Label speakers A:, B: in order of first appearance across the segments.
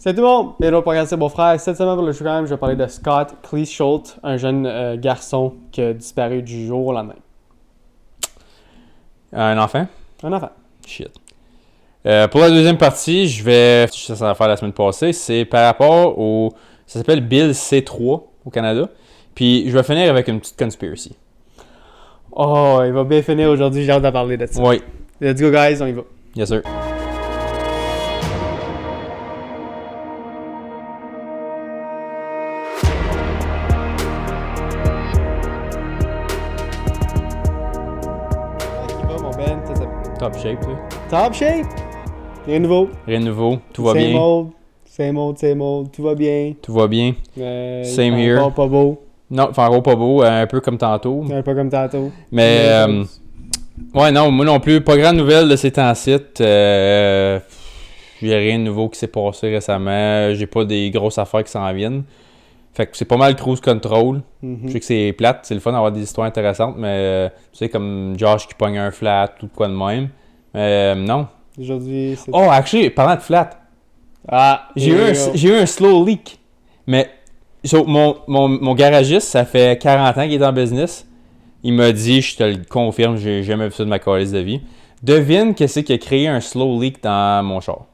A: Salut tout le monde, bienvenue au podcast C'est mon frère. Cette semaine pour le show je vais parler de Scott Cleeshult, un jeune garçon qui a disparu du jour au lendemain.
B: Un enfant?
A: Un enfant.
B: Shit. Pour la deuxième partie, ça va faire la semaine passée, c'est par rapport au... Ça s'appelle Bill C3 au Canada. Puis je vais finir avec une petite conspiracy.
A: Oh, il va bien finir aujourd'hui, j'ai hâte de parler de ça.
B: Oui.
A: Let's go guys, on y va.
B: Yes sir.
A: Mon Ben,
B: Top shape, tu sais.
A: Top shape! Rien de nouveau.
B: Rien de nouveau. Tout va bien.
A: Same old, tout va bien.
B: Tout va bien. Same here.
A: Encore pas beau.
B: Non, enfin gros pas beau, un peu comme tantôt.
A: Un peu comme tantôt.
B: Mais ouais, non, moi non plus. Pas grande nouvelle de ces temps-ci. J'ai rien de nouveau qui s'est passé récemment. J'ai pas des grosses affaires qui s'en viennent. Fait que c'est pas mal cruise control. Je sais que c'est plate, c'est le fun d'avoir des histoires intéressantes, mais tu sais, comme Josh qui pogne un flat ou de quoi de même. Non.
A: Aujourd'hui, c'est...
B: Oh, actually, parlant de flat. J'ai eu un slow leak. Mais mon garagiste, ça fait 40 ans qu'il est en business. Il m'a dit, je te le confirme, j'ai jamais vu ça de ma calice de vie. Devine qu'est-ce qui a créé un slow leak dans mon char.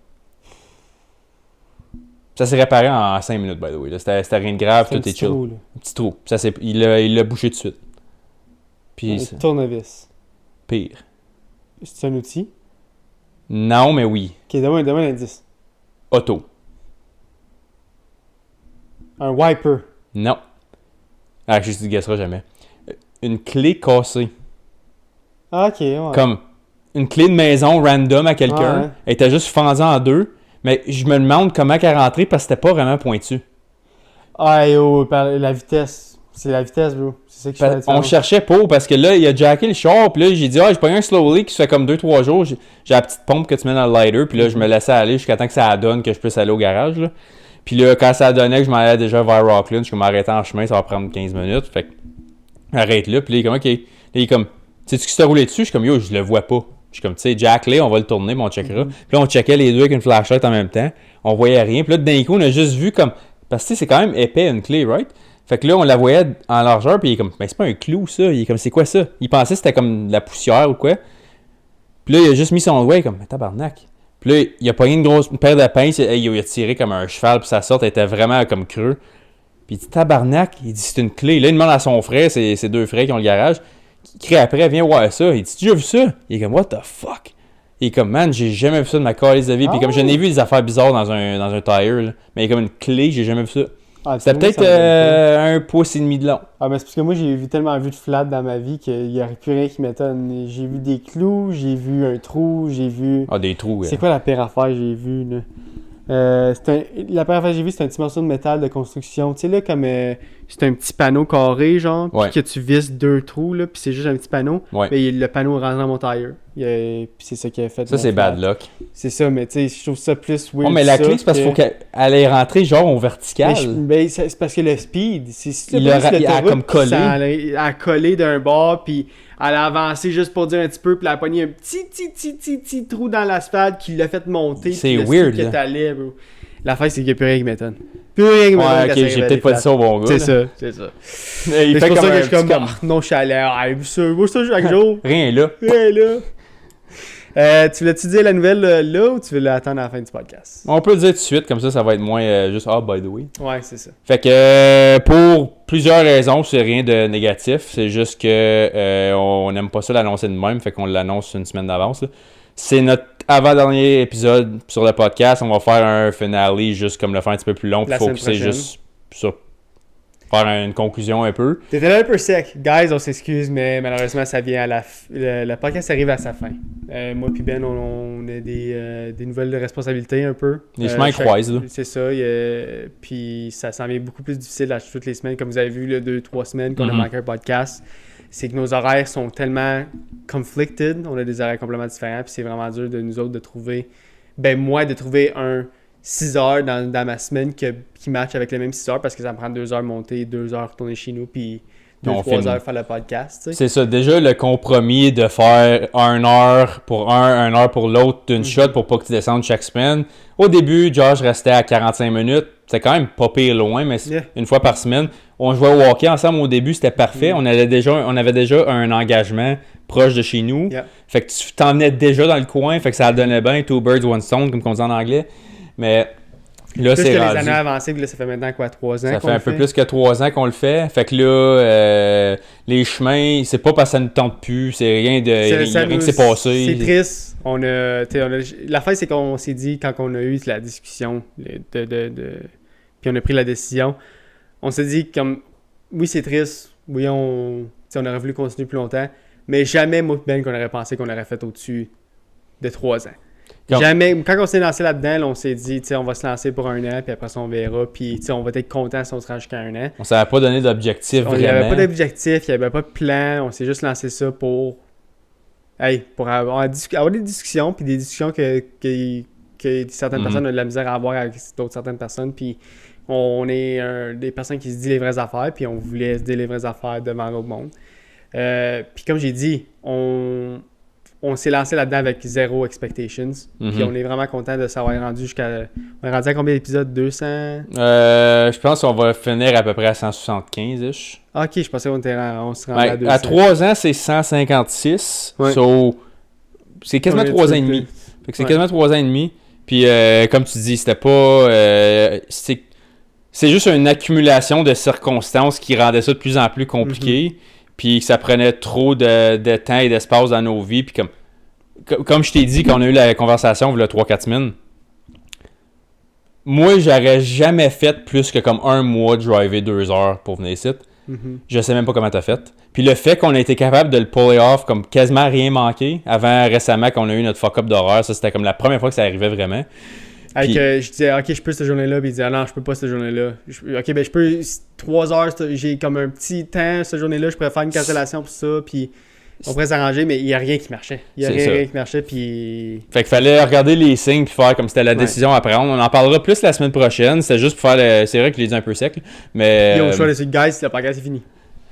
B: Ça s'est réparé en 5 minutes, by the way. C'était rien de grave, tout est chill.
A: Trou,
B: un petit trou. Il l'a bouché tout de suite. Puis,
A: un tournevis.
B: Pire.
A: C'est un outil?
B: Non, mais oui.
A: Ok, donne-moi un indice.
B: Auto.
A: Un wiper.
B: Non. Je ne guesseras jamais. Une clé cassée.
A: Ah, ok, ouais.
B: Comme une clé de maison random à quelqu'un.
A: Ouais.
B: Elle était juste fendue en deux. Mais je me demande comment elle est rentrée parce que c'était pas vraiment pointu.
A: Ah, yo, la vitesse. C'est la vitesse, bro. C'est ça qui fait la différence.
B: On cherchait pas parce que là, il a jacké le char. Puis là, j'ai dit, j'ai pas eu un slow leak qui se fait comme 2-3 jours. J'ai la petite pompe que tu mets dans le lighter. Puis là, je me laissais aller jusqu'à temps que ça donne que je puisse aller au garage. Là. Puis là, quand ça donnait que je m'en allais déjà vers Rockland, je m'arrêtais en chemin, ça va prendre 15 minutes. Fait que, arrête là. Puis là, il est comme, ok. Là, il est comme, sais-tu qui s'est roulé dessus? Je suis comme, yo, je le vois pas. Je suis comme, tu sais, Jack là, on va le tourner, mais on checkera. Puis là, on checkait les deux avec une flashlight en même temps. On voyait rien. Puis là, d'un coup, on a juste vu comme. Parce que c'est quand même épais une clé, right? Fait que là, on la voyait en largeur, puis il est comme, ben c'est pas un clou, ça. Il est comme, c'est quoi ça? Il pensait que c'était comme de la poussière ou quoi. Puis là, il a juste mis son doigt, il est comme, mais tabarnak. Puis là, il a pogné une paire de pinces, il a tiré comme un cheval, puis sa sorte était vraiment comme creux. Puis il dit, tabarnak, il dit, c'est une clé. Là, il demande à son frère, ses deux frères qui ont le garage. Il crie après, viens voir ça. Il dit, tu as déjà vu ça? Il est comme, what the fuck? Il est comme, man, j'ai jamais vu ça de ma calice de vie. Puis comme, j'en ai vu des affaires bizarres dans un tire, là. Mais il est comme une clé, j'ai jamais vu ça. C'était peut-être un pouce et demi de long.
A: Ah, mais c'est parce que moi, j'ai tellement vu de flat dans ma vie qu'il n'y aurait plus rien qui m'étonne. J'ai vu des clous, j'ai vu un trou, j'ai vu...
B: Ah, des trous,
A: C'est quoi la pire affaire que j'ai vue, là? La première affaire que j'ai vue, c'est un petit morceau de métal de construction. Tu sais, là, comme c'est un petit panneau carré, genre, puis que tu visses 2 trous, là, puis c'est juste un petit panneau.
B: Ouais.
A: Mais le panneau rentre dans mon tire. Puis c'est ça qui a fait.
B: Ça, c'est
A: flat.
B: bad luck.
A: C'est ça, mais tu sais, je trouve ça plus weird.
B: Oh, mais la clé, c'est parce qu'il faut qu'elle ait rentré, genre, au vertical.
A: Mais c'est parce que le speed,
B: il a comme collé.
A: Elle a collé d'un bord, puis elle a avancé juste pour dire un petit peu, puis elle a pogné un petit trou dans l'asphalte qui l'a fait monter.
B: C'est weird,
A: là.
B: Là.
A: Bro. L'affaire, c'est qu'il n'y a plus rien qui m'étonne. Plus rien qui m'étonne.
B: Ouais, ok, j'ai peut-être pas dit ça au bon gars.
A: C'est ça.
B: Il fait
A: pour
B: comme
A: ça que
B: un
A: je suis comme,
B: petit
A: nonchalant. Moi, ça, chaque jour.
B: Rien là.
A: Rien là. Tu voulais-tu dire la nouvelle là ou tu veux l'attendre à la fin du podcast?
B: On peut le dire tout de suite, comme ça va être moins juste by the way.
A: Ouais, c'est ça.
B: Fait que pour plusieurs raisons, c'est rien de négatif. C'est juste que on n'aime pas ça l'annoncer de même, fait qu'on l'annonce une semaine d'avance. Là. C'est notre avant-dernier épisode sur le podcast. On va faire un finale juste comme le faire un petit peu plus long, puis focuser juste sur faire une conclusion un peu.
A: T'étais là un peu sec. Guys, on s'excuse, mais malheureusement, ça vient à le podcast arrive à sa fin. Moi puis Ben, on a des nouvelles responsabilités un peu.
B: Les chemins croisent, là.
A: C'est ça. Puis ça s'en vient beaucoup plus difficile à toutes les semaines. Comme vous avez vu, 2-3 semaines qu'on a manqué un podcast. C'est que nos horaires sont tellement conflicted. On a des horaires complètement différents. Puis c'est vraiment dur de nous autres de trouver... moi, de trouver un 6 heures dans ma semaine qui match avec les mêmes 6 heures parce que ça me prend 2 heures monter, 2 heures retourner chez nous, puis
B: Puis on
A: 2-3
B: filme.
A: heures faire le podcast, tu sais.
B: C'est ça, déjà le compromis de faire 1 heure pour un heure pour l'autre d'une shot pour pas que tu descendes chaque semaine. Au début, Josh restait à 45 minutes. C'est quand même pas pire loin, mais une fois par semaine. On jouait au hockey ensemble au début, c'était parfait. On avait déjà un engagement proche de chez nous. Fait que tu t'en venais déjà dans le coin, fait que ça donnait bien 2 birds, 1 stone, comme on dit en anglais. Mais là,
A: plus
B: c'est
A: que
B: rendu...
A: les années avancées, là, ça fait maintenant quoi, 3 ans
B: Ça fait un peu plus que 3 ans qu'on le fait. Fait que là, les chemins, c'est pas parce que ça ne tente plus, c'est rien de rien qui s'est passé.
A: C'est triste. La fin, c'est qu'on s'est dit, quand on a eu la discussion, puis on a pris la décision, on s'est dit comme, oui, c'est triste, oui, on aurait voulu continuer plus longtemps, mais jamais, moi Ben, qu'on aurait pensé qu'on aurait fait au-dessus de 3 ans. Jamais. Quand on s'est lancé là-dedans, là, on s'est dit, on va se lancer pour 1 an, puis après ça, on verra, puis on va être content si on se rend jusqu'à 1 an.
B: On s'avait pas donné d'objectif vraiment.
A: Il n'y avait pas d'objectif, il n'y avait pas de plan, on s'est juste lancé ça pour avoir des discussions, puis des discussions que certaines personnes ont de la misère à avoir avec certaines personnes, puis on est des personnes qui se disent les vraies affaires, puis on voulait se dire les vraies affaires devant l'autre monde. Puis comme j'ai dit, on s'est lancé là-dedans avec 0 expectations. Puis on est vraiment content de s'avoir rendu jusqu'à... On est rendu à combien d'épisodes? 200?
B: Je pense qu'on va finir à peu près à 175-ish.
A: Ok, je pensais qu'on se rendait à 200.
B: À 3 ans, c'est 156.
A: Ouais.
B: So, c'est quasiment 3 ans et demi. Fait que c'est quasiment 3 ans et demi. Puis comme tu dis, c'était pas... c'est juste une accumulation de circonstances qui rendait ça de plus en plus compliqué. Puis ça prenait trop de temps et d'espace dans nos vies. Puis comme je t'ai dit quand on a eu la conversation il y a 3-4 semaines, moi, j'aurais jamais fait plus que comme 1 mois de driver 2 heures pour venir ici. Je sais même pas comment t'as fait. Puis le fait qu'on a été capable de le puller off comme quasiment rien manqué, avant récemment qu'on a eu notre fuck-up d'horreur, ça c'était comme la première fois que ça arrivait vraiment.
A: Avec, je disais, ok, je peux cette journée-là, puis il disait, ah non, je peux pas cette journée-là. Ok, ben je peux 3 heures, j'ai comme un petit temps cette journée-là, je pourrais faire une cancellation pour ça, puis on pourrait s'arranger, mais il n'y a rien qui marchait. Il n'y a rien qui marchait, puis...
B: Fait qu'il fallait regarder les signes, puis faire comme c'était la décision à prendre. On en parlera plus la semaine prochaine, c'était juste pour faire c'est vrai que je l'ai dit un peu sec, mais...
A: Puis on choisit dessus, guys, le podcast c'est fini.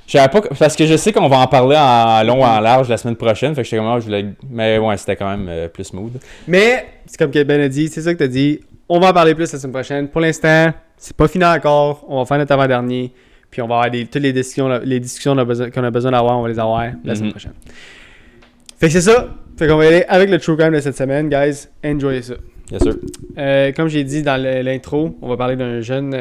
B: Je savais pas, parce que je sais qu'on va en parler en long et en large la semaine prochaine, fait que j'étais comme, mais ouais, c'était quand même plus smooth.
A: Mais, c'est comme Ben a dit, c'est ça que t'as dit, on va en parler plus la semaine prochaine. Pour l'instant, c'est pas fini encore, on va faire notre avant-dernier, puis on va avoir toutes les discussions qu'on a besoin d'avoir, on va les avoir la semaine prochaine. Fait que c'est ça, fait qu'on va y aller avec le True Crime de cette semaine, guys, enjoyez ça.
B: Bien sûr.
A: Comme j'ai dit dans l'intro, on va parler d'un jeune...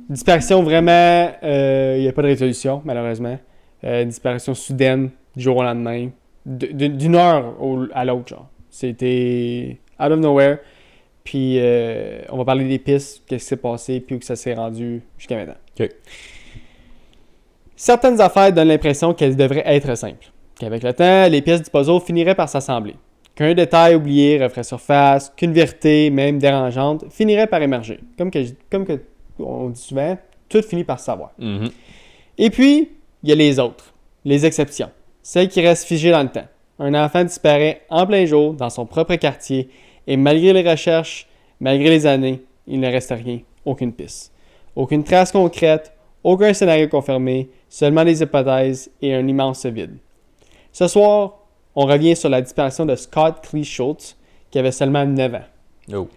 A: disparition vraiment, il n'y a pas de résolution malheureusement. Disparition soudaine du jour au lendemain, d'une heure à l'autre genre. C'était out of nowhere. Puis on va parler des pistes, qu'est-ce qui s'est passé, puis où ça s'est rendu jusqu'à maintenant.
B: Okay.
A: Certaines affaires donnent l'impression qu'elles devraient être simples. Qu'avec le temps, les pièces du puzzle finiraient par s'assembler. Qu'un détail oublié referait surface, qu'une vérité, même dérangeante, finirait par émerger. Comme que on dit souvent, tout finit par se savoir. Et puis, il y a les autres, les exceptions, celles qui restent figées dans le temps. Un enfant disparaît en plein jour dans son propre quartier et malgré les recherches, malgré les années, il ne reste rien, aucune piste. Aucune trace concrète, aucun scénario confirmé, seulement des hypothèses et un immense vide. Ce soir, on revient sur la disparition de Scott Clee-Schultz, qui avait seulement 9 ans.
B: Oh.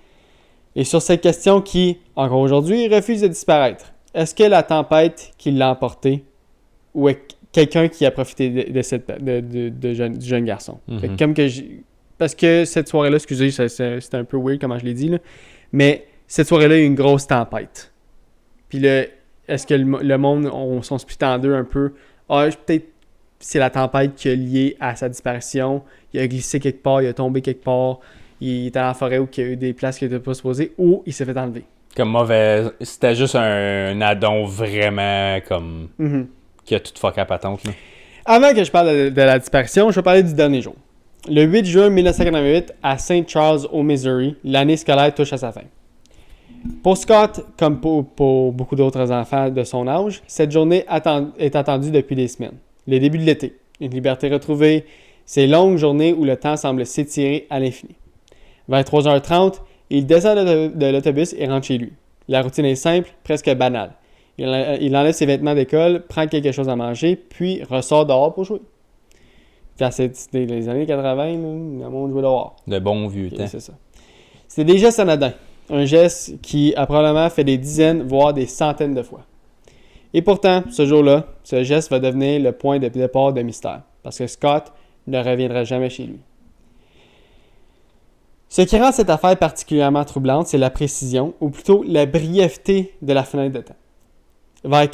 B: Et
A: sur cette question qui, encore aujourd'hui, refuse de disparaître. Est-ce que la tempête qui l'a emporté ou est quelqu'un qui a profité du jeune garçon? Parce que cette soirée-là, excusez, c'est un peu weird comment je l'ai dit, là, mais cette soirée-là, il y a eu une grosse tempête. Puis là, est-ce que le monde, on s'en split en deux un peu? Peut-être c'est la tempête qui a lié à sa disparition. Il a glissé quelque part, il a tombé quelque part. Il était dans la forêt où il y a eu des places qui n'étaient pas supposées, ou il s'est fait enlever.
B: Comme mauvais. C'était juste un addon vraiment comme. Qui a tout fucké à patente. Là.
A: Avant que je parle de la disparition, je vais parler du dernier jour. Le 8 juin 1988, à St. Charles, au Missouri, l'année scolaire touche à sa fin. Pour Scott, comme pour beaucoup d'autres enfants de son âge, cette journée est attendue depuis des semaines. Le début de l'été, une liberté retrouvée, ces longues journées où le temps semble s'étirer à l'infini. Vers 3h30, il descend de l'autobus et rentre chez lui. La routine est simple, presque banale. Il enlève ses vêtements d'école, prend quelque chose à manger, puis ressort dehors pour jouer. Quand c'était les années 80, là, le monde jouait dehors.
B: De bon vieux temps.
A: C'est ça. C'est des gestes anodins. Un geste qui a probablement fait des dizaines, voire des centaines de fois. Et pourtant, ce jour-là, ce geste va devenir le point de départ de mystère. Parce que Scott ne reviendra jamais chez lui. Ce qui rend cette affaire particulièrement troublante, c'est la précision, ou plutôt la brièveté de la fenêtre de temps. Vers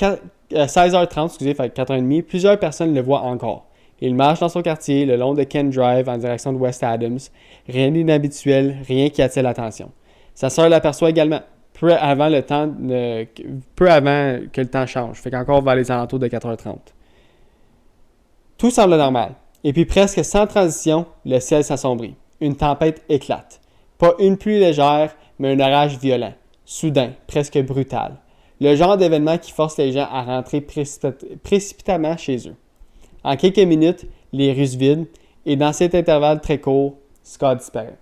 A: 16h30, fait 4h30, plusieurs personnes le voient encore. Il marche dans son quartier, le long de Kent Drive, en direction de West Adams. Rien d'inhabituel, rien qui attire l'attention. Sa sœur l'aperçoit également, peu avant que le temps change, fait qu'encore vers les alentours de 4h30. Tout semble normal, et puis presque sans transition, le ciel s'assombrit. Une tempête éclate. Pas une pluie légère, mais un orage violent, soudain, presque brutal. Le genre d'événement qui force les gens à rentrer précipitamment chez eux. En quelques minutes, les rues se vident, et dans cet intervalle très court, Scott disparaît.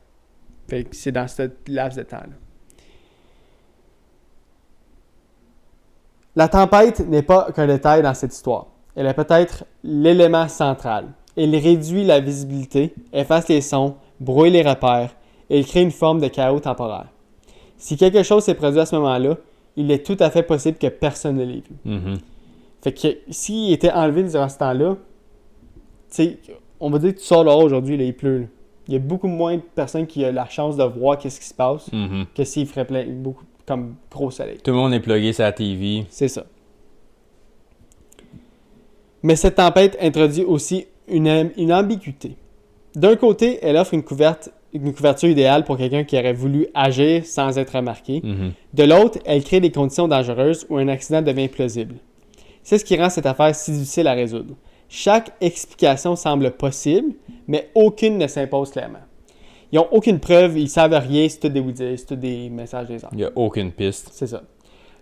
A: Fait que c'est dans ce laps de temps-là. La tempête n'est pas qu'un détail dans cette histoire. Elle est peut-être l'élément central. Elle réduit la visibilité, efface les sons, brouille les repères, et elle crée une forme de chaos temporaire. Si quelque chose s'est produit à ce moment-là, il est tout à fait possible que personne ne l'ait vu.
B: Mm-hmm.
A: Fait que s'il était enlevé durant ce temps-là, tu sais, on va dire que tu sors dehors aujourd'hui, là, il pleut. Là. Il y a beaucoup moins de personnes qui ont la chance de voir qu'est-ce qui se passe que s'il ferait beaucoup comme gros soleil.
B: Tout le monde est plugué sur la TV.
A: C'est ça. Mais cette tempête introduit aussi une ambiguïté. D'un côté, elle offre une couverture idéale pour quelqu'un qui aurait voulu agir sans être remarqué.
B: Mm-hmm.
A: De l'autre, elle crée des conditions dangereuses où un accident devient plausible. C'est ce qui rend cette affaire si difficile à résoudre. Chaque explication semble possible, mais aucune ne s'impose clairement. Ils n'ont aucune preuve, ils ne savent rien, c'est tout des oui-dire, c'est tout des messages des autres.
B: Il n'y a aucune piste.
A: C'est ça.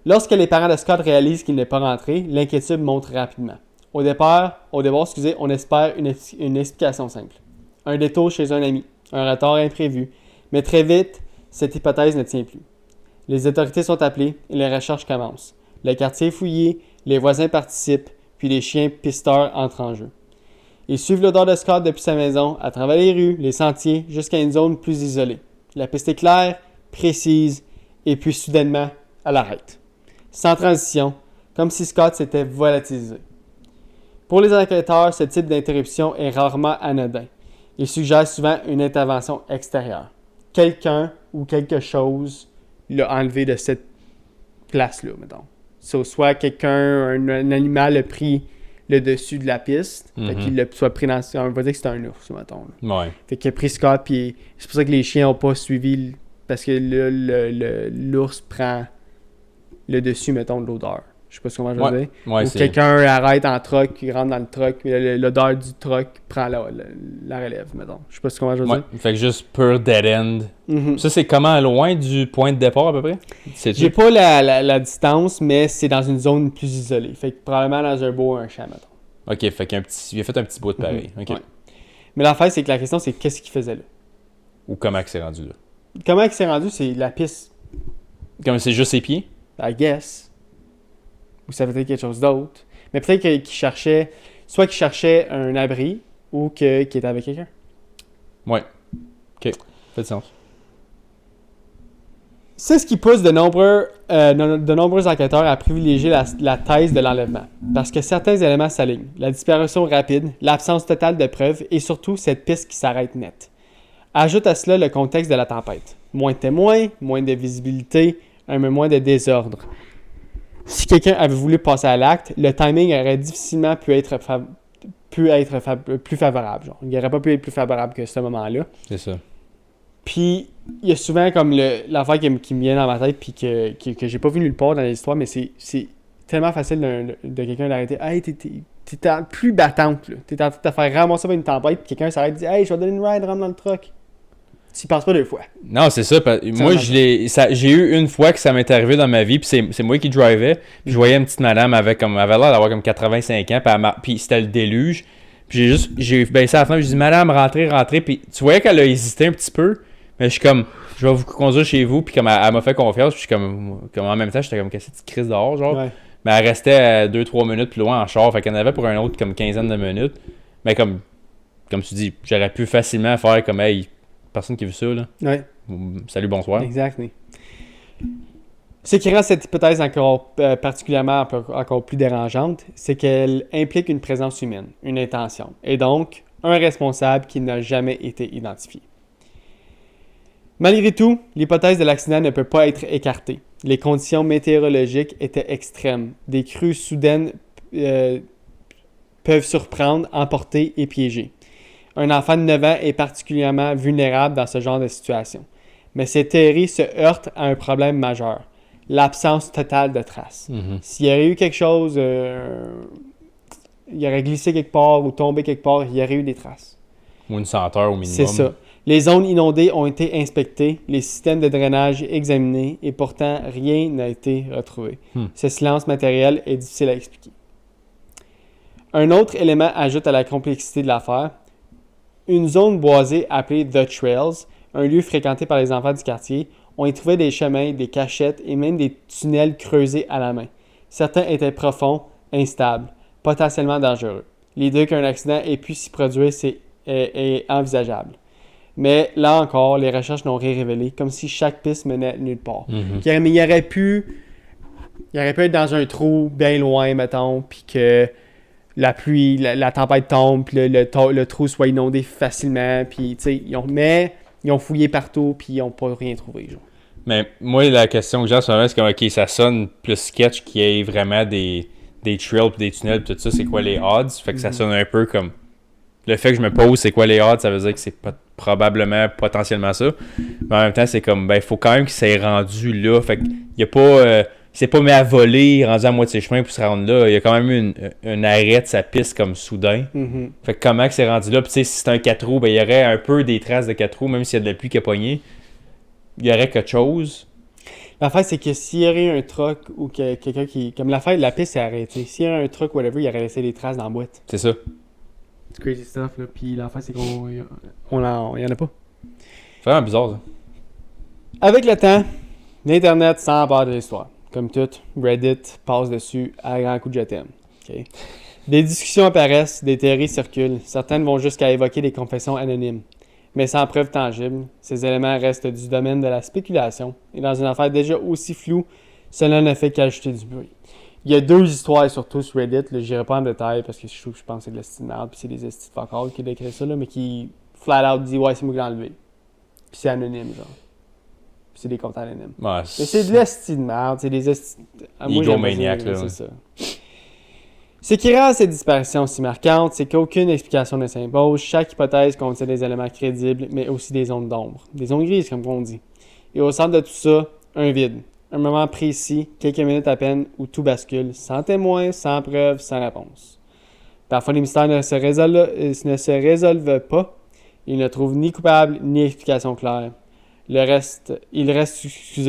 A: Lorsque les parents de Scott réalisent qu'il n'est pas rentré, l'inquiétude monte rapidement. Au départ, on espère une explication simple. Un détour chez un ami, un retard imprévu, mais très vite, cette hypothèse ne tient plus. Les autorités sont appelées et les recherches commencent. Le quartier est fouillé, les voisins participent, puis les chiens pisteurs entrent en jeu. Ils suivent l'odeur de Scott depuis sa maison, à travers les rues, les sentiers, jusqu'à une zone plus isolée. La piste est claire, précise, et puis soudainement, elle arrête. Sans transition, comme si Scott s'était volatilisé. Pour les enquêteurs, ce type d'interruption est rarement anodin. Il suggère souvent une intervention extérieure. Quelqu'un ou quelque chose l'a enlevé de cette place-là, mettons. Soit quelqu'un, un animal a pris le dessus de la piste, fait qu'il l'a soit pris dans... On va dire que c'est un ours, mettons. Là.
B: Ouais.
A: Fait qu'il a pris Scott, puis c'est pour ça que les chiens n'ont pas suivi, parce que l'ours prend le dessus, mettons, de l'odeur. Je sais pas comment je veux dire.
B: Ouais,
A: ou quelqu'un arrête en truck, il rentre dans le truck, puis l'odeur du truck prend la relève, mettons. Je sais pas comment je veux dire.
B: Fait que juste pur dead end. Ça, c'est comment loin du point de départ à peu près?
A: J'ai pas la distance, mais c'est dans une zone plus isolée. Fait que probablement dans un bois ou un champ, mettons.
B: Ok, fait qu'il a fait un petit bout de pareil. Okay.
A: Ouais. Mais l'affaire, c'est que la question, c'est qu'est-ce qu'il faisait là?
B: Ou comment il s'est rendu là?
A: Comment il s'est rendu, c'est la piste.
B: Comme c'est juste ses pieds?
A: I guess. Ou ça peut être quelque chose d'autre. Mais peut-être qu'il cherchait... Soit qu'il cherchait un abri ou qu'il était avec quelqu'un.
B: Ouais. Ok. Fait de sens.
A: C'est ce qui pousse de nombreux enquêteurs à privilégier la thèse de l'enlèvement. Parce que certains éléments s'alignent. La disparition rapide, l'absence totale de preuves et surtout cette piste qui s'arrête net. Ajoute à cela le contexte de la tempête. Moins de témoins, moins de visibilité, un peu moins de désordre. Si quelqu'un avait voulu passer à l'acte, le timing aurait difficilement pu être plus favorable. Genre. Il n'aurait pas pu être plus favorable que ce moment-là.
B: C'est ça.
A: Puis, il y a souvent comme l'affaire qui me vient dans ma tête puis que j'ai pas vu nulle part dans l'histoire, mais c'est tellement facile de quelqu'un d'arrêter. Hey, t'es plus battante, là. T'es en train de te faire ramasser par une tempête, puis quelqu'un s'arrête et dit hey, je vais te donner une ride, rentre dans le truck. Tu y penses pas deux fois.
B: Non, c'est ça. Moi, j'ai eu une fois que ça m'est arrivé dans ma vie, puis c'est moi qui drivais, puis je voyais une petite madame avait l'air d'avoir comme 85 ans, puis c'était le déluge. Puis j'ai baissé la fenêtre, j'ai dit madame, rentrez, puis tu voyais qu'elle a hésité un petit peu, mais je suis comme, je vais vous conduire chez vous, puis comme elle m'a fait confiance, puis je suis comme en même temps, j'étais comme, qu'est-ce que tu crises dehors, genre.
A: Ouais.
B: Mais elle restait à 2-3 minutes plus loin en char. Fait qu'il y en avait pour un autre comme quinzaine de minutes. Mais comme tu dis, j'aurais pu facilement faire comme hey, personne qui a vu ça là.
A: Ouais.
B: Salut, bonsoir.
A: Exact. Ce qui rend cette hypothèse encore particulièrement encore plus dérangeante, c'est qu'elle implique une présence humaine, une intention, et donc un responsable qui n'a jamais été identifié. Malgré tout, l'hypothèse de l'accident ne peut pas être écartée. Les conditions météorologiques étaient extrêmes. Des crues soudaines peuvent surprendre, emporter et piéger. Un enfant de 9 ans est particulièrement vulnérable dans ce genre de situation. Mais ces théories se heurtent à un problème majeur, l'absence totale de traces. S'il y aurait eu quelque chose, il aurait glissé quelque part ou tombé quelque part, il y aurait eu des traces.
B: Ou une senteur au minimum.
A: C'est ça. Les zones inondées ont été inspectées, les systèmes de drainage examinés et pourtant rien n'a été retrouvé. Ce silence matériel est difficile à expliquer. Un autre élément ajoute à la complexité de l'affaire. Une zone boisée appelée The Trails, un lieu fréquenté par les enfants du quartier, on y trouvait des chemins, des cachettes et même des tunnels creusés à la main. Certains étaient profonds, instables, potentiellement dangereux. L'idée qu'un accident ait pu s'y produire est envisageable. Mais là encore, les recherches n'ont rien révélé, comme si chaque piste menait nulle part. Mais il aurait pu être dans un trou bien loin, mettons, puis que la pluie, la tempête tombe, puis le trou soit inondé facilement, puis tu sais, ils ont fouillé partout, puis ils n'ont pas rien trouvé. Genre.
B: Mais moi, la question que j'ai, c'est comme, ok, ça sonne plus sketch qu'il y ait vraiment des trails, puis des tunnels, puis tout ça, c'est quoi les odds? Fait que ça sonne un peu comme... Le fait que je me pose, c'est quoi les odds? Ça veut dire que c'est probablement, potentiellement ça. Mais en même temps, c'est comme, ben, faut quand même qu'il s'est rendu là. Fait qu'il y a pas... il s'est pas mis à voler, rendu à moitié chemin pour se rendre là. Il y a quand même eu un arrêt de sa piste comme soudain. Fait que comment que c'est rendu là? Puis tu sais, si c'est un 4 roues, ben, il y aurait un peu des traces de 4 roues, même s'il y a de la pluie qui a pogné. Il y aurait quelque chose.
A: L'affaire, c'est que s'il y aurait eu un truck ou quelqu'un qui... Comme l'affaire, la piste est arrêtée. S'il y aurait un truck, whatever, il aurait laissé des traces dans la boîte.
B: C'est ça.
A: C'est crazy stuff, là. Puis l'affaire, c'est qu'on... Il y en a pas.
B: C'est vraiment bizarre, ça.
A: Avec le temps, l'Internet s'empare de l'histoire. Comme tout, Reddit passe dessus à grand coup de je t'aime. Okay? Des discussions apparaissent, des théories circulent. Certaines vont jusqu'à évoquer des confessions anonymes. Mais sans preuve tangible, ces éléments restent du domaine de la spéculation. Et dans une affaire déjà aussi floue, cela ne fait qu'ajouter du bruit. Il y a 2 histoires surtout sur Reddit, je n'irai pas en détail parce que je pense que c'est de l'esti de merde, puis c'est des estis de fuck all qui décrivent ça, là, mais qui flat out dit ouais, c'est moi qui l'ai enlevé. Puis c'est anonyme, genre. Puis c'est des comptes anonymes.
B: Ouais,
A: mais c'est de l'esti de merde, c'est des estis.
B: Egomaniac, là.
A: C'est ça. Ce qui rend cette disparition si marquante, c'est qu'aucune explication ne s'impose. Chaque hypothèse contient des éléments crédibles, mais aussi des zones d'ombre. Des zones grises, comme on dit. Et au centre de tout ça, un vide. Un moment précis, quelques minutes à peine, où tout bascule, sans témoin, sans preuve, sans réponse. Parfois, les mystères ne se résolvent pas. Ils ne trouvent ni coupable, ni explication claire. Il reste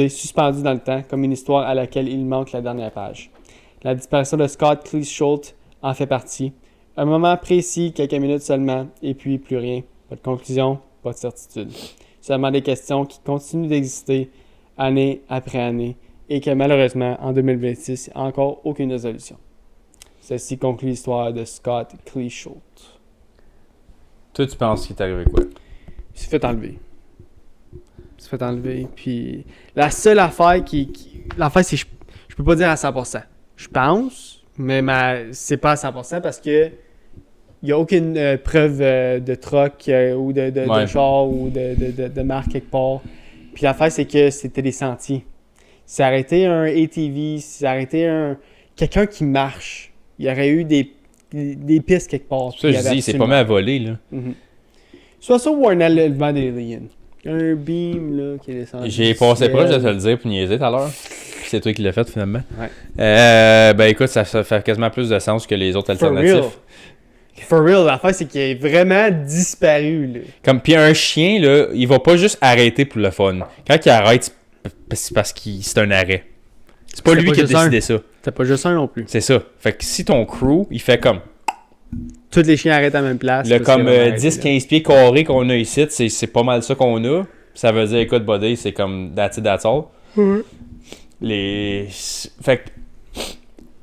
A: suspendu dans le temps, comme une histoire à laquelle il manque la dernière page. La disparition de Scott Cleeshult en fait partie. Un moment précis, quelques minutes seulement, et puis plus rien. Pas de conclusion, pas de certitude. Seulement des questions qui continuent d'exister année après année et que malheureusement, en 2026, il n'y a encore aucune résolution. Ceci conclut l'histoire de Scott Cleeshult.
B: Toi, tu penses qu'il t'est arrivé quoi?
A: Il s'est fait enlever. Puis la seule affaire l'affaire, c'est que je peux pas dire à 100%. Je pense, mais c'est pas à 100% parce que il n'y a aucune preuve de truck ou de char ou de marque quelque part. Puis l'affaire, c'est que c'était des sentiers. Si ça aurait été un ATV, si ça aurait été quelqu'un qui marche, il y aurait eu des pistes quelque part.
B: Ça, je dis, c'est pas mal à voler, là.
A: Soit ça ou un enlèvement d'alien. Un beam, là, qui est descendu.
B: J'ai passé proche de te le dire pour niaiser tout à l'heure. C'est toi qui l'as fait, finalement.
A: Ouais.
B: Ben écoute, ça fait quasiment plus de sens que les autres alternatifs.
A: For real, l'affaire, c'est qu'il est vraiment disparu, là.
B: Comme, pis un chien, là, il va pas juste arrêter pour le fun. Quand il arrête, c'est parce que c'est un arrêt. C'est pas lui qui a décidé ça.
A: C'est pas juste un non plus.
B: C'est ça. Fait que si ton crew, il fait comme...
A: Tous les chiens arrêtent à la même place.
B: Le comme 10-15 pieds carrés qu'on a ici, c'est pas mal ça qu'on a. Ça veut dire, écoute, buddy, c'est comme that's it, that's all. Fait que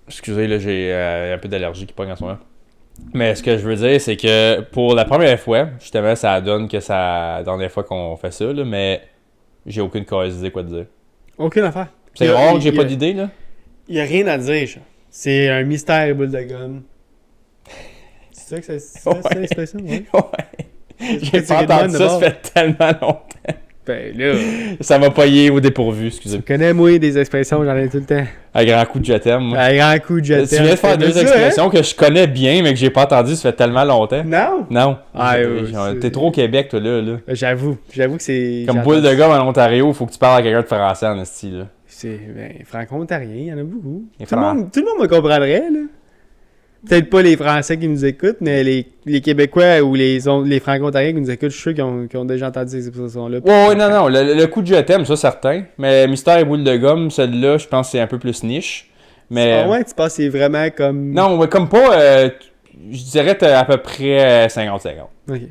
B: Excusez, là, j'ai un peu d'allergie qui pogne en ce moment. Mais ce que je veux dire, c'est que pour la première fois, justement, ça donne que c'est la dernière fois qu'on fait ça, là, mais j'ai aucune idée quoi te dire.
A: Aucune affaire.
B: C'est rare que j'ai pas d'idée, là.
A: Il n'y a rien à dire, genre. C'est un mystère et boule de gomme. C'est ça que c'est ça, c'est ça, ouais.
B: Ouais. J'ai pas entendu ça, ça fait tellement longtemps.
A: Ben là.
B: Ça m'a payé au dépourvu, excusez.
A: Tu connais, moi, des expressions, j'en ai tout le temps.
B: À grand coup de je t'aime, moi.
A: À grand coup de je t'aime.
B: Tu viens de faire deux expressions que je connais bien, mais que j'ai pas entendu, ça fait tellement longtemps.
A: Non?
B: Non.
A: Ah,
B: T'es trop au Québec, toi, là.
A: J'avoue que c'est...
B: Comme boule de gomme en Ontario, faut que tu parles à quelqu'un de français en esti, là.
A: C'est franco-ontarien, il y en a beaucoup.
B: Et
A: Tout le monde me comprendrait, là. Peut-être pas les Français qui nous écoutent, mais les Québécois ou les Franco-Ontariens qui nous écoutent, je suis sûr qu'ils ont déjà entendu ces expressions-là.
B: Ouais, non, le coup de je t'aime, ça, certain. Mais Mystère et boule de gomme, celle-là, je pense que c'est un peu plus niche. Mais...
A: Ah ouais, tu penses que c'est vraiment comme...
B: Non, mais comme pas... je dirais que t'as à peu près 50-50.
A: Ok.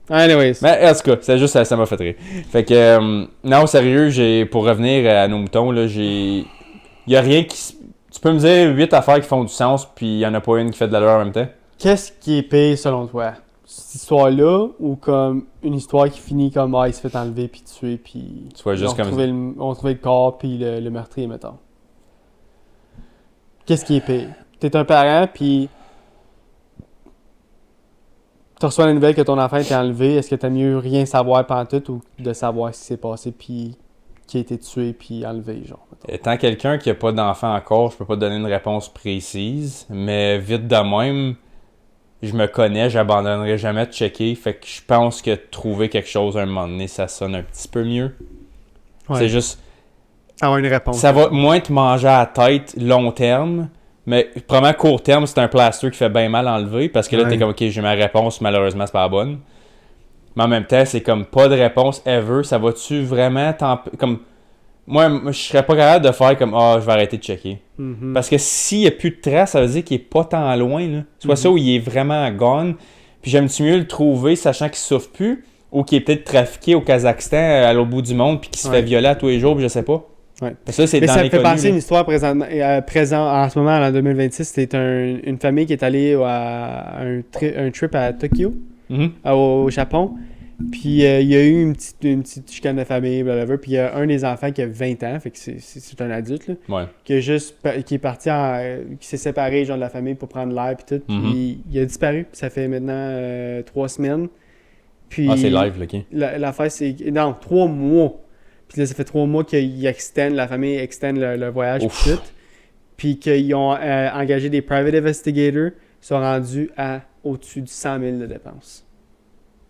A: Anyways.
B: Mais en tout cas, c'est juste ça m'a fait rire. Fait que... non, sérieux, pour revenir à nos moutons, là, il y a rien qui... Tu peux me dire 8 affaires qui font du sens, puis il n'y en a pas une qui fait de l'allure en même temps?
A: Qu'est-ce qui est pire selon toi? Cette histoire-là, ou comme une histoire qui finit comme il se fait enlever puis tuer, puis
B: tu vois, juste comme...
A: on trouvait le corps puis le meurtrier, mettons. Qu'est-ce qui est pire? T'es un parent, puis tu reçois la nouvelle que ton enfant été enlevé. Est-ce que t'as mieux rien savoir pantoute ou de savoir ce qui s'est passé, puis qui a été tué puis enlevé, genre? Mettons.
B: Étant quelqu'un qui n'a pas d'enfant encore, je peux pas te donner une réponse précise, mais vite de même, je me connais, j'abandonnerai jamais de checker, fait que je pense que trouver quelque chose à un moment donné, ça sonne un petit peu mieux. Ouais. C'est juste...
A: Avoir une réponse.
B: Ça va moins te manger à la tête long terme, mais probablement court terme, c'est un plaster qui fait bien mal à enlever, parce que là, t'es comme, ok, j'ai ma réponse, malheureusement, c'est pas la bonne. Mais en même temps, c'est comme pas de réponse ever. Ça va-tu vraiment comme moi, je serais pas capable de faire comme je vais arrêter de checker. Mm-hmm. Parce que s'il n'y a plus de traces, ça veut dire qu'il est pas tant loin. Là. Soit ça ou il est vraiment gone. Puis j'aime-tu mieux le trouver sachant qu'il souffre plus ou qu'il est peut-être trafiqué au Kazakhstan à l'autre bout du monde puis qu'il se fait violer à tous les jours, puis je sais pas.
A: Ouais.
B: Ça, c'est
A: mais
B: dans
A: ça me fait penser
B: là.
A: une histoire présent en ce moment, en 2026. C'était une famille qui est allée à un trip à Tokyo, au Japon. Puis il y a eu une petite chicane de famille, blablabla. Puis il y a un des enfants qui a 20 ans, fait que c'est un adulte, là, qui est parti qui s'est séparé genre, de la famille pour prendre l'air, puis tout. Puis il a disparu. Ça fait maintenant 3 semaines. Puis,
B: c'est live, là, OK.
A: L'affaire, c'est... Non, 3 mois. Puis là, ça fait 3 mois la famille extend le voyage, puis tout. Puis qu'ils ont engagé des private investigators, qui sont rendus à au-dessus de 100 000 de dépenses.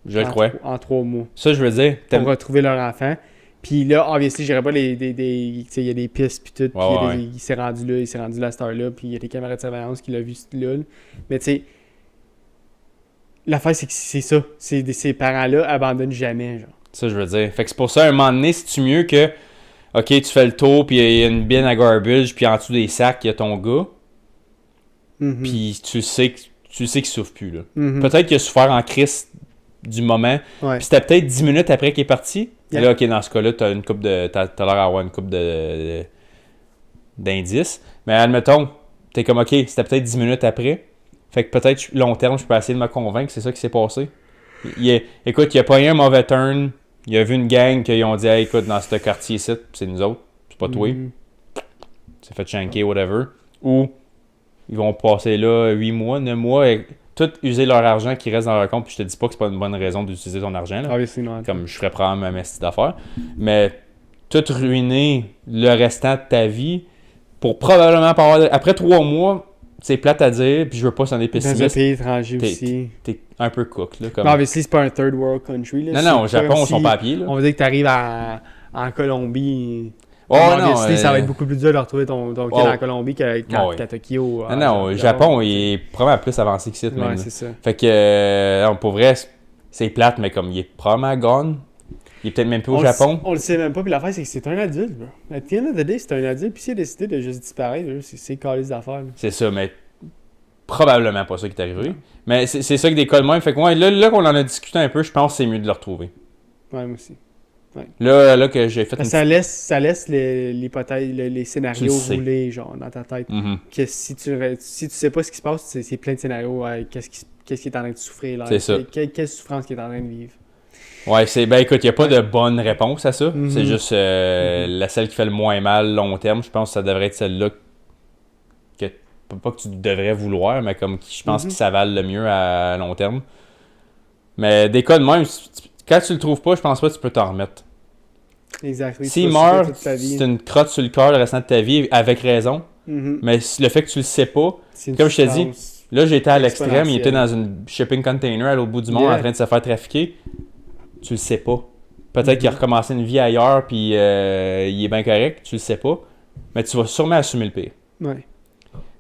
B: Je le crois.
A: En 3 mois.
B: Ça, je veux dire.
A: Pour retrouver leur enfant. Puis là, obviously, j'irais pas il y a des pistes, puis tout. Puis il s'est rendu là, cette heure-là. Puis il y a des caméras de surveillance qui l'ont vu là. Mais tu sais, l'affaire, c'est que c'est ça. Ces parents-là abandonnent jamais, genre.
B: Ça, je veux dire. Fait que c'est pour ça, à un moment donné, c'est-tu mieux que, OK, tu fais le tour, puis il y a une bin à garbage, puis en dessous des sacs, il y a ton gars. Puis tu sais qu'il souffre plus, là. Peut-être qu'il a souffert en crise du moment. Puis c'était peut-être 10 minutes après qu'il est parti. Et là, OK, dans ce cas-là, t'as l'air d'avoir une couple d'indices. Mais admettons, t'es comme, OK, c'était peut-être 10 minutes après. Fait que peut-être, long terme, je peux essayer de me convaincre que c'est ça qui s'est passé. Écoute, il a pas eu un mauvais turn. Il a vu une gang qui ont dit, hey, écoute, dans ce quartier-ci, c'est nous autres. C'est pas toi. C'est fait shanker, whatever. Ou ils vont passer là 8 mois, 9 mois et tout user leur argent qui reste dans leur compte. Puis je te dis pas que c'est pas une bonne raison d'utiliser ton argent. Là. Comme je ferais probablement ma style d'affaires. Mais tout ruiner le restant de ta vie pour probablement pas avoir... Après 3 mois, c'est plate à dire, puis je veux pas sonner pessimiste.
A: Dans un pays étranger aussi.
B: T'es un peu cook. Là, comme...
A: Mais obviously, c'est pas un third world country. Là.
B: Non, au Japon, on sont pas à pied. Là.
A: On veut dire que t'arrives en Colombie... ça va être beaucoup plus dur de retrouver ton kid en Colombie qu'à Tokyo.
B: Non, au Japon, il est probablement plus avancé que ça.
A: Ouais, c'est ça.
B: Fait que, pour vrai, c'est plate, mais comme il est probablement gone, il est peut-être même plus au Japon.
A: On le sait même pas, puis l'affaire, c'est que c'est un adulte. Bro. À the end of the day, c'est un adulte, puis s'il a décidé de juste disparaître, c'est calice d'affaires.
B: C'est ça, mais probablement pas ça qui est arrivé. Ouais. Mais c'est ça que des cas de même. Fait que là qu'on en a discuté un peu, je pense que c'est mieux de le retrouver.
A: Ouais, moi aussi. Ouais.
B: Là que j'ai fait
A: ça laisse l'hypothèse, les scénarios rouler genre dans ta tête. Que si tu sais pas ce qui se passe, c'est plein de scénarios. Qu'est-ce qui est en train de souffrir là?
B: C'est ça.
A: Quelle souffrance qu'il est en train de vivre?
B: Ouais, écoute, il n'y a pas de bonne réponse à ça. C'est juste la celle qui fait le moins mal long terme. Je pense que ça devrait être celle-là que, pas que tu devrais vouloir, mais comme je pense qu'il s'avale le mieux à long terme. Mais des cas de même, quand tu le trouves pas, je pense pas que tu peux t'en remettre.
A: Exact.
B: S'il meurt, c'est une crotte sur le cœur le restant de ta vie, avec raison. Mais le fait que tu le sais pas, comme je te dis, là j'étais à l'extrême, il était dans une shipping container à l'autre bout du monde en train de se faire trafiquer. Tu le sais pas. Peut-être qu'il a recommencé une vie ailleurs puis il est bien correct, tu le sais pas. Mais tu vas sûrement assumer le pire.
A: Ouais.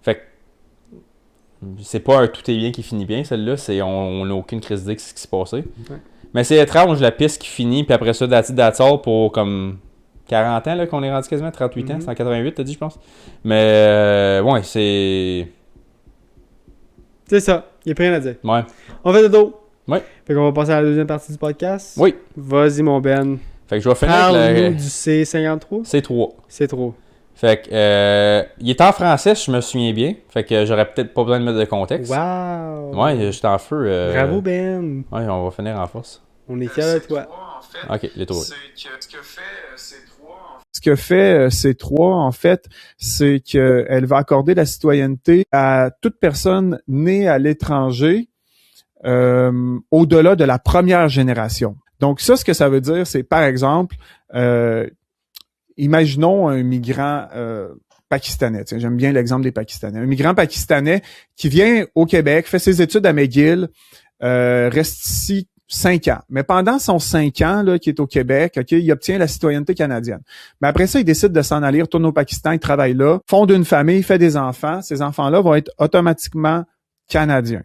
B: Fait que c'est pas un tout est bien qui finit bien, celle-là. On n'a aucune crise d'idée de ce qui s'est passé.
A: Ouais.
B: Mais c'est étrange la piste qui finit, puis après ça, that's all pour comme 40 ans là, qu'on est rendu quasiment, 38 ans, c'est en 88, t'as dit, je pense. Mais ouais, c'est.
A: C'est ça, il n'y a plus rien à dire.
B: Ouais.
A: On fait le dos.
B: Ouais.
A: Fait qu'on va passer à la deuxième partie du podcast.
B: Oui.
A: Vas-y, mon Ben.
B: Fait que je vais finir
A: avec du C53.
B: C3.
A: C3.
B: Fait que, il est en français, si je me souviens bien. Fait que j'aurais peut-être pas besoin de mettre de contexte.
A: Wow!
B: Ouais, j'étais en feu.
A: Bravo, Ben!
B: Ouais, on va finir en force.
A: On est fiers de toi.
B: En fait, ok, les trois.
C: Ce que fait C3, en fait, c'est qu'elle va accorder la citoyenneté à toute personne née à l'étranger au-delà de la première génération. Donc ça, ce que ça veut dire, c'est par exemple, imaginons un migrant pakistanais. Tiens, j'aime bien l'exemple des Pakistanais. Un migrant pakistanais qui vient au Québec, fait ses études à McGill, reste ici 5 ans. Mais pendant son 5 ans là, qui est au Québec, il obtient la citoyenneté canadienne. Mais après ça, il décide de s'en aller, retourne au Pakistan, il travaille là, fonde une famille, fait des enfants. Ces enfants-là vont être automatiquement canadiens.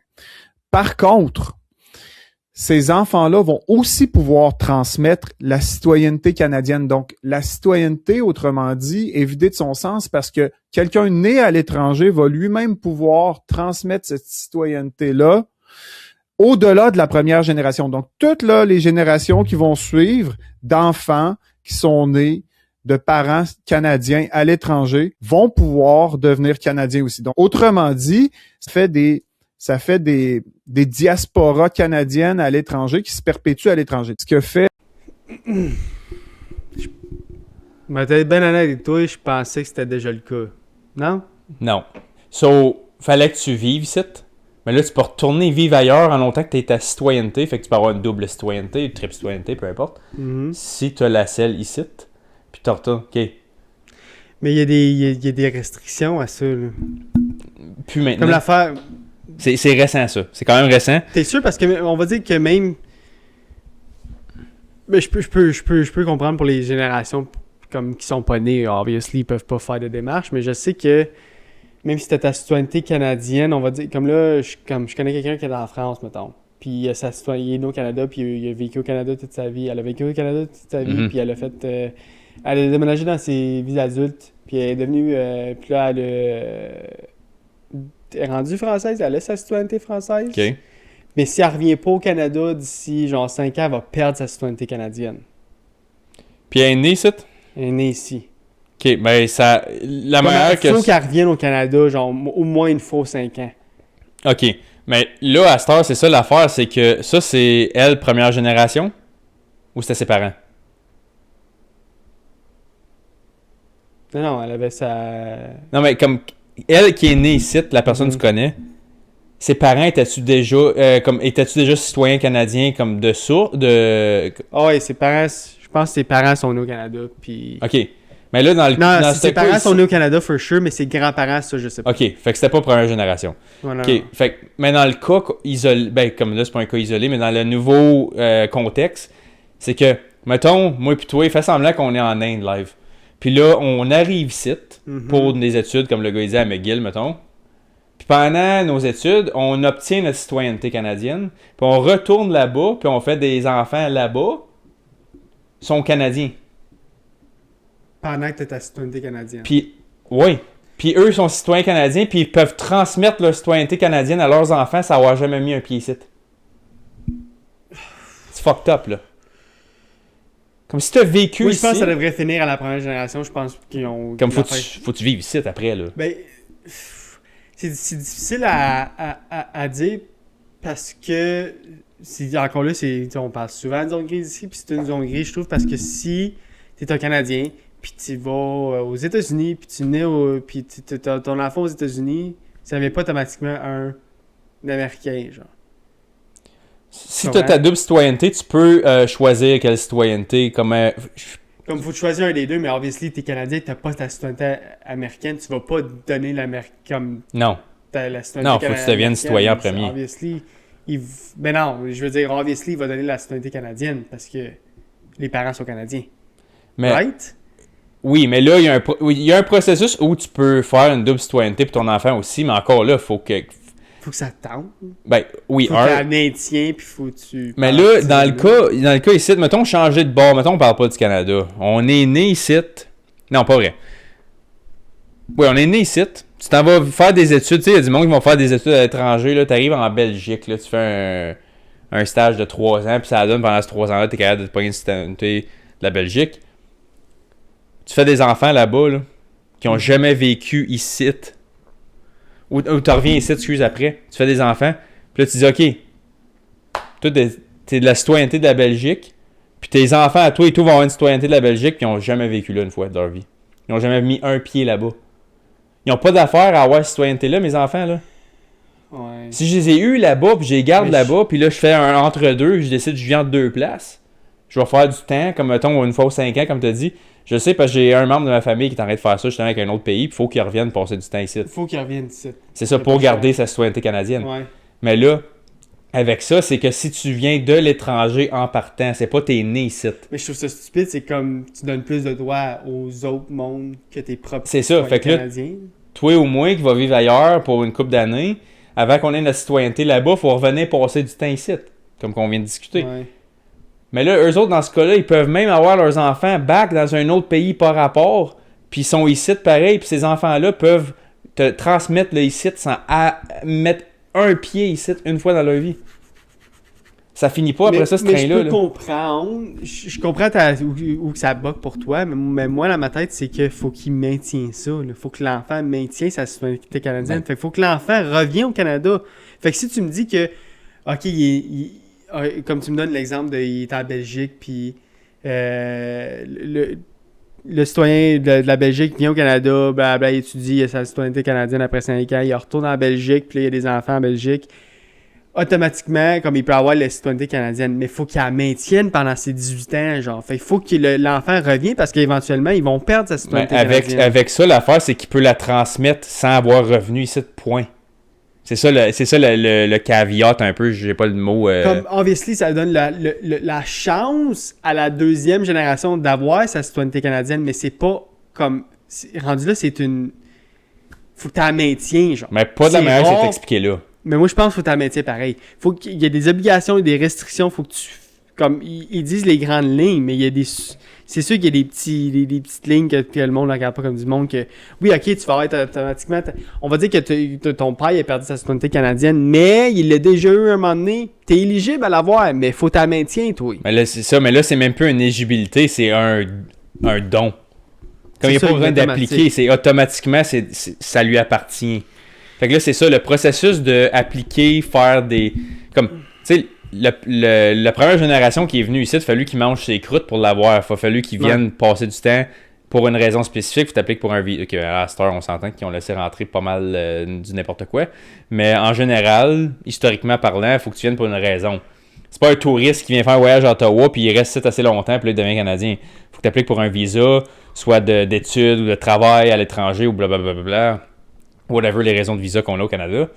C: Par contre, ces enfants-là vont aussi pouvoir transmettre la citoyenneté canadienne. Donc, la citoyenneté, autrement dit, est vidée de son sens parce que quelqu'un né à l'étranger va lui-même pouvoir transmettre cette citoyenneté-là au-delà de la première génération. Donc, toutes là, les générations qui vont suivre d'enfants qui sont nés de parents canadiens à l'étranger vont pouvoir devenir canadiens aussi. Donc, autrement dit, ça fait des diasporas canadiennes à l'étranger qui se perpétuent à l'étranger. Ce que fait...
A: Mais t'es bien honnête avec toi, je pensais que c'était déjà le cas. Non?
B: Non. Fallait que tu vives ici. Mais là, tu peux retourner vivre ailleurs en longtemps que tu es ta citoyenneté. Fait que tu peux avoir une double citoyenneté, une triple citoyenneté, peu importe. Si tu as la selle ici, puis tu retournes. OK.
A: Mais il y a des restrictions à ça, là.
B: Puis maintenant...
A: Comme l'affaire...
B: C'est récent, ça. C'est quand même récent.
A: T'es sûr? Parce que on va dire que même... Mais je peux comprendre pour les générations comme qui sont pas nées, obviously, ils peuvent pas faire de démarche, mais je sais que même si t'as ta citoyenneté canadienne, on va dire, comme là, je connais quelqu'un qui est en France, mettons, puis il est né au Canada, puis il a vécu au Canada toute sa vie, elle a vécu au Canada toute sa vie, puis elle a fait... elle a déménagé dans ses vies adultes, puis elle est devenue... puis là, elle est rendue française, elle a sa citoyenneté française.
B: OK.
A: Mais si elle revient pas au Canada d'ici genre 5 ans, elle va perdre sa citoyenneté canadienne.
B: Puis elle est née ici?
A: Elle est née ici.
B: OK, ben ça... La manière que...
A: Il faut qu'elle revienne au Canada, genre au moins une fois 5 ans.
B: OK. Mais là, à cette heure, c'est ça l'affaire, c'est que ça, c'est elle, première génération? Ou c'était ses parents?
A: Non, elle avait sa...
B: Non, mais comme... Elle qui est née ici, la personne que tu connais, ses parents étaient-tu déjà citoyens canadiens comme de source?
A: Ah ouais, ses parents... Je pense que ses parents sont nés au Canada, puis...
B: OK. Mais là, dans
A: ses parents sont nés au Canada, for sure, mais ses grands-parents, ça, je sais pas.
B: OK. Fait que c'était pas première génération.
A: Voilà.
B: OK. Fait que, mais dans le cas isolé... Ben, comme là, c'est pas un cas isolé, mais dans le nouveau contexte, c'est que, mettons, moi pis toi, fais semblant qu'on est en Inde live. Puis là, on arrive ici pour des études, comme le gars disait à McGill, mettons. Puis pendant nos études, on obtient notre citoyenneté canadienne. Puis on retourne là-bas, puis on fait des enfants là-bas. Ils sont canadiens.
A: Pendant que tu as ta citoyenneté canadienne.
B: Puis, oui. Puis eux sont citoyens canadiens, puis ils peuvent transmettre leur citoyenneté canadienne à leurs enfants sans avoir jamais mis un pied ici. C'est fucked up, là. Comme si t'as vécu
A: Oui,
B: ici.
A: je pense que ça devrait finir à la première génération. Je pense qu'ils ont...
B: Comme faut que tu vives ici après, là.
A: Ben, c'est difficile à dire parce que, encore là, on parle souvent de zone grise ici, puis c'est une zone grise, je trouve, parce que si t'es un Canadien, puis tu vas aux États-Unis, puis tu nais puis t'as ton enfant aux États-Unis, ça ne devient pas automatiquement un Américain, genre.
B: Si tu as ta double citoyenneté, tu peux choisir quelle citoyenneté. Comme
A: il faut choisir un des deux, mais obviously, t'es Canadien, t'as pas ta citoyenneté américaine, tu vas pas donner l'américaine.
B: Non.
A: La citoyenneté
B: Non, faut que tu deviennes citoyen en premier.
A: Obviously, mais non, je veux dire, obviously, il va donner la citoyenneté canadienne parce que les parents sont Canadiens.
B: Mais,
A: right?
B: Oui, mais là, il y a un processus où tu peux faire une double citoyenneté pour ton enfant aussi, mais encore là, faut que
A: ça tente.
B: Ben, oui,
A: faut que tu maintien, puis faut que tu...
B: Mais là, dans le cas ici, mettons changer de bord, mettons on parle pas du Canada. On est né ici. Non, pas vrai. Oui, on est né ici. Tu t'en vas faire des études, tu sais, il y a du monde qui vont faire des études à l'étranger, là, t'arrives en Belgique, là, tu fais un stage de 3 ans, puis ça donne pendant ces 3 ans-là, t'es capable de te pogner une citoyenneté de la Belgique. Tu fais des enfants là-bas, là, qui ont jamais vécu ici. Ou tu reviens ici, excuse, après, tu fais des enfants, puis là tu dis, OK, toi t'es de la citoyenneté de la Belgique, puis tes enfants à toi et tout vont avoir une citoyenneté de la Belgique, puis ils n'ont jamais vécu là une fois de leur vie. Ils n'ont jamais mis un pied là-bas. Ils n'ont pas d'affaire à avoir cette citoyenneté-là, mes enfants, là.
A: Ouais.
B: Si je les ai eus là-bas, puis je les garde là-bas, puis là je fais un entre-deux, je décide que je viens de 2 places, je vais faire du temps, comme mettons une fois aux 5 ans, comme tu as dit. Je sais parce que j'ai un membre de ma famille qui est en train de faire ça justement avec un autre pays, puis il faut qu'il revienne passer du temps ici.
A: Il faut qu'il revienne ici.
B: C'est ça, pour garder sa citoyenneté canadienne.
A: Ouais.
B: Mais là, avec ça, c'est que si tu viens de l'étranger en partant, c'est pas t'es né ici.
A: Mais je trouve ça stupide, c'est comme tu donnes plus de droits aux autres mondes que tes propres
B: c'est ça, fait que
A: Canadiens.
B: Là, toi ou moi qui va vivre ailleurs pour une couple d'années, avant qu'on ait la citoyenneté là-bas, il faut revenir passer du temps ici, comme qu'on vient de discuter.
A: Ouais.
B: Mais là, eux autres, dans ce cas-là, ils peuvent même avoir leurs enfants back dans un autre pays par rapport, puis ils sont ici pareil, puis ces enfants-là peuvent te transmettre le ici sans mettre un pied ici une fois dans leur vie. Ça finit pas après ça, ce train-là.
A: Je peux comprendre. Je comprends où ça bug pour toi, mais moi, dans ma tête, c'est qu'il faut qu'il maintienne ça. Il faut que l'enfant maintienne sa citoyenneté canadienne.
B: Ouais.
A: Fait qu'il faut que l'enfant revienne au Canada. Fait que si tu me dis que, OK, comme tu me donnes l'exemple il est en Belgique, puis le citoyen de la Belgique vient au Canada, blablabla, il étudie sa citoyenneté canadienne après 5 ans, il retourne en Belgique, puis là, il y a des enfants en Belgique. Automatiquement, comme il peut avoir la citoyenneté canadienne, mais il faut qu'il la maintienne pendant ses 18 ans, genre. Fait il faut que l'enfant revienne parce qu'éventuellement, ils vont perdre sa citoyenneté canadienne.
B: Avec ça, l'affaire, c'est qu'il peut la transmettre sans avoir revenu ici, point. C'est ça le caveat un peu, j'ai pas le mot.
A: Comme, obviously, ça donne la chance à la deuxième génération d'avoir sa citoyenneté canadienne, mais c'est pas comme... rendu là, c'est une... Faut que tu la maintiennes, genre.
B: Mais pas de la manière que c'est expliqué là.
A: Mais moi, je pense qu'il faut que tu la maintiennes pareil. Faut qu'il y ait des obligations et des restrictions, faut que tu... Comme, ils disent les grandes lignes, mais il y a des... C'est sûr qu'il y a des petites lignes que le monde ne regarde pas comme du monde que... Oui, OK, tu vas être automatiquement... On va dire que ton père il a perdu sa citoyenneté canadienne, mais il l'a déjà eu un moment donné. T'es éligible à l'avoir, mais faut ta maintien, toi.
B: Mais là, c'est ça. Mais là, c'est même plus une éligibilité, c'est un don. Comme il n'y a pas besoin d'appliquer, c'est automatiquement, ça lui appartient. Fait que là, c'est ça, le processus de appliquer, faire des... Comme, tu sais... La première génération qui est venue ici, il a fallu qu'ils mangent ses croûtes pour l'avoir. Il a fallu qu'ils viennent passer du temps pour une raison spécifique. Tu t'appliques pour un visa. Okay, à cette heure, on s'entend qu'ils ont laissé rentrer pas mal du n'importe quoi. Mais en général, historiquement parlant, il faut que tu viennes pour une raison. C'est pas un touriste qui vient faire un voyage à Ottawa puis il reste ici assez longtemps puis là, il devient Canadien. Il faut que tu appliques pour un visa, soit d'études ou de travail à l'étranger ou blablabla. Whatever les raisons de visa qu'on a au Canada.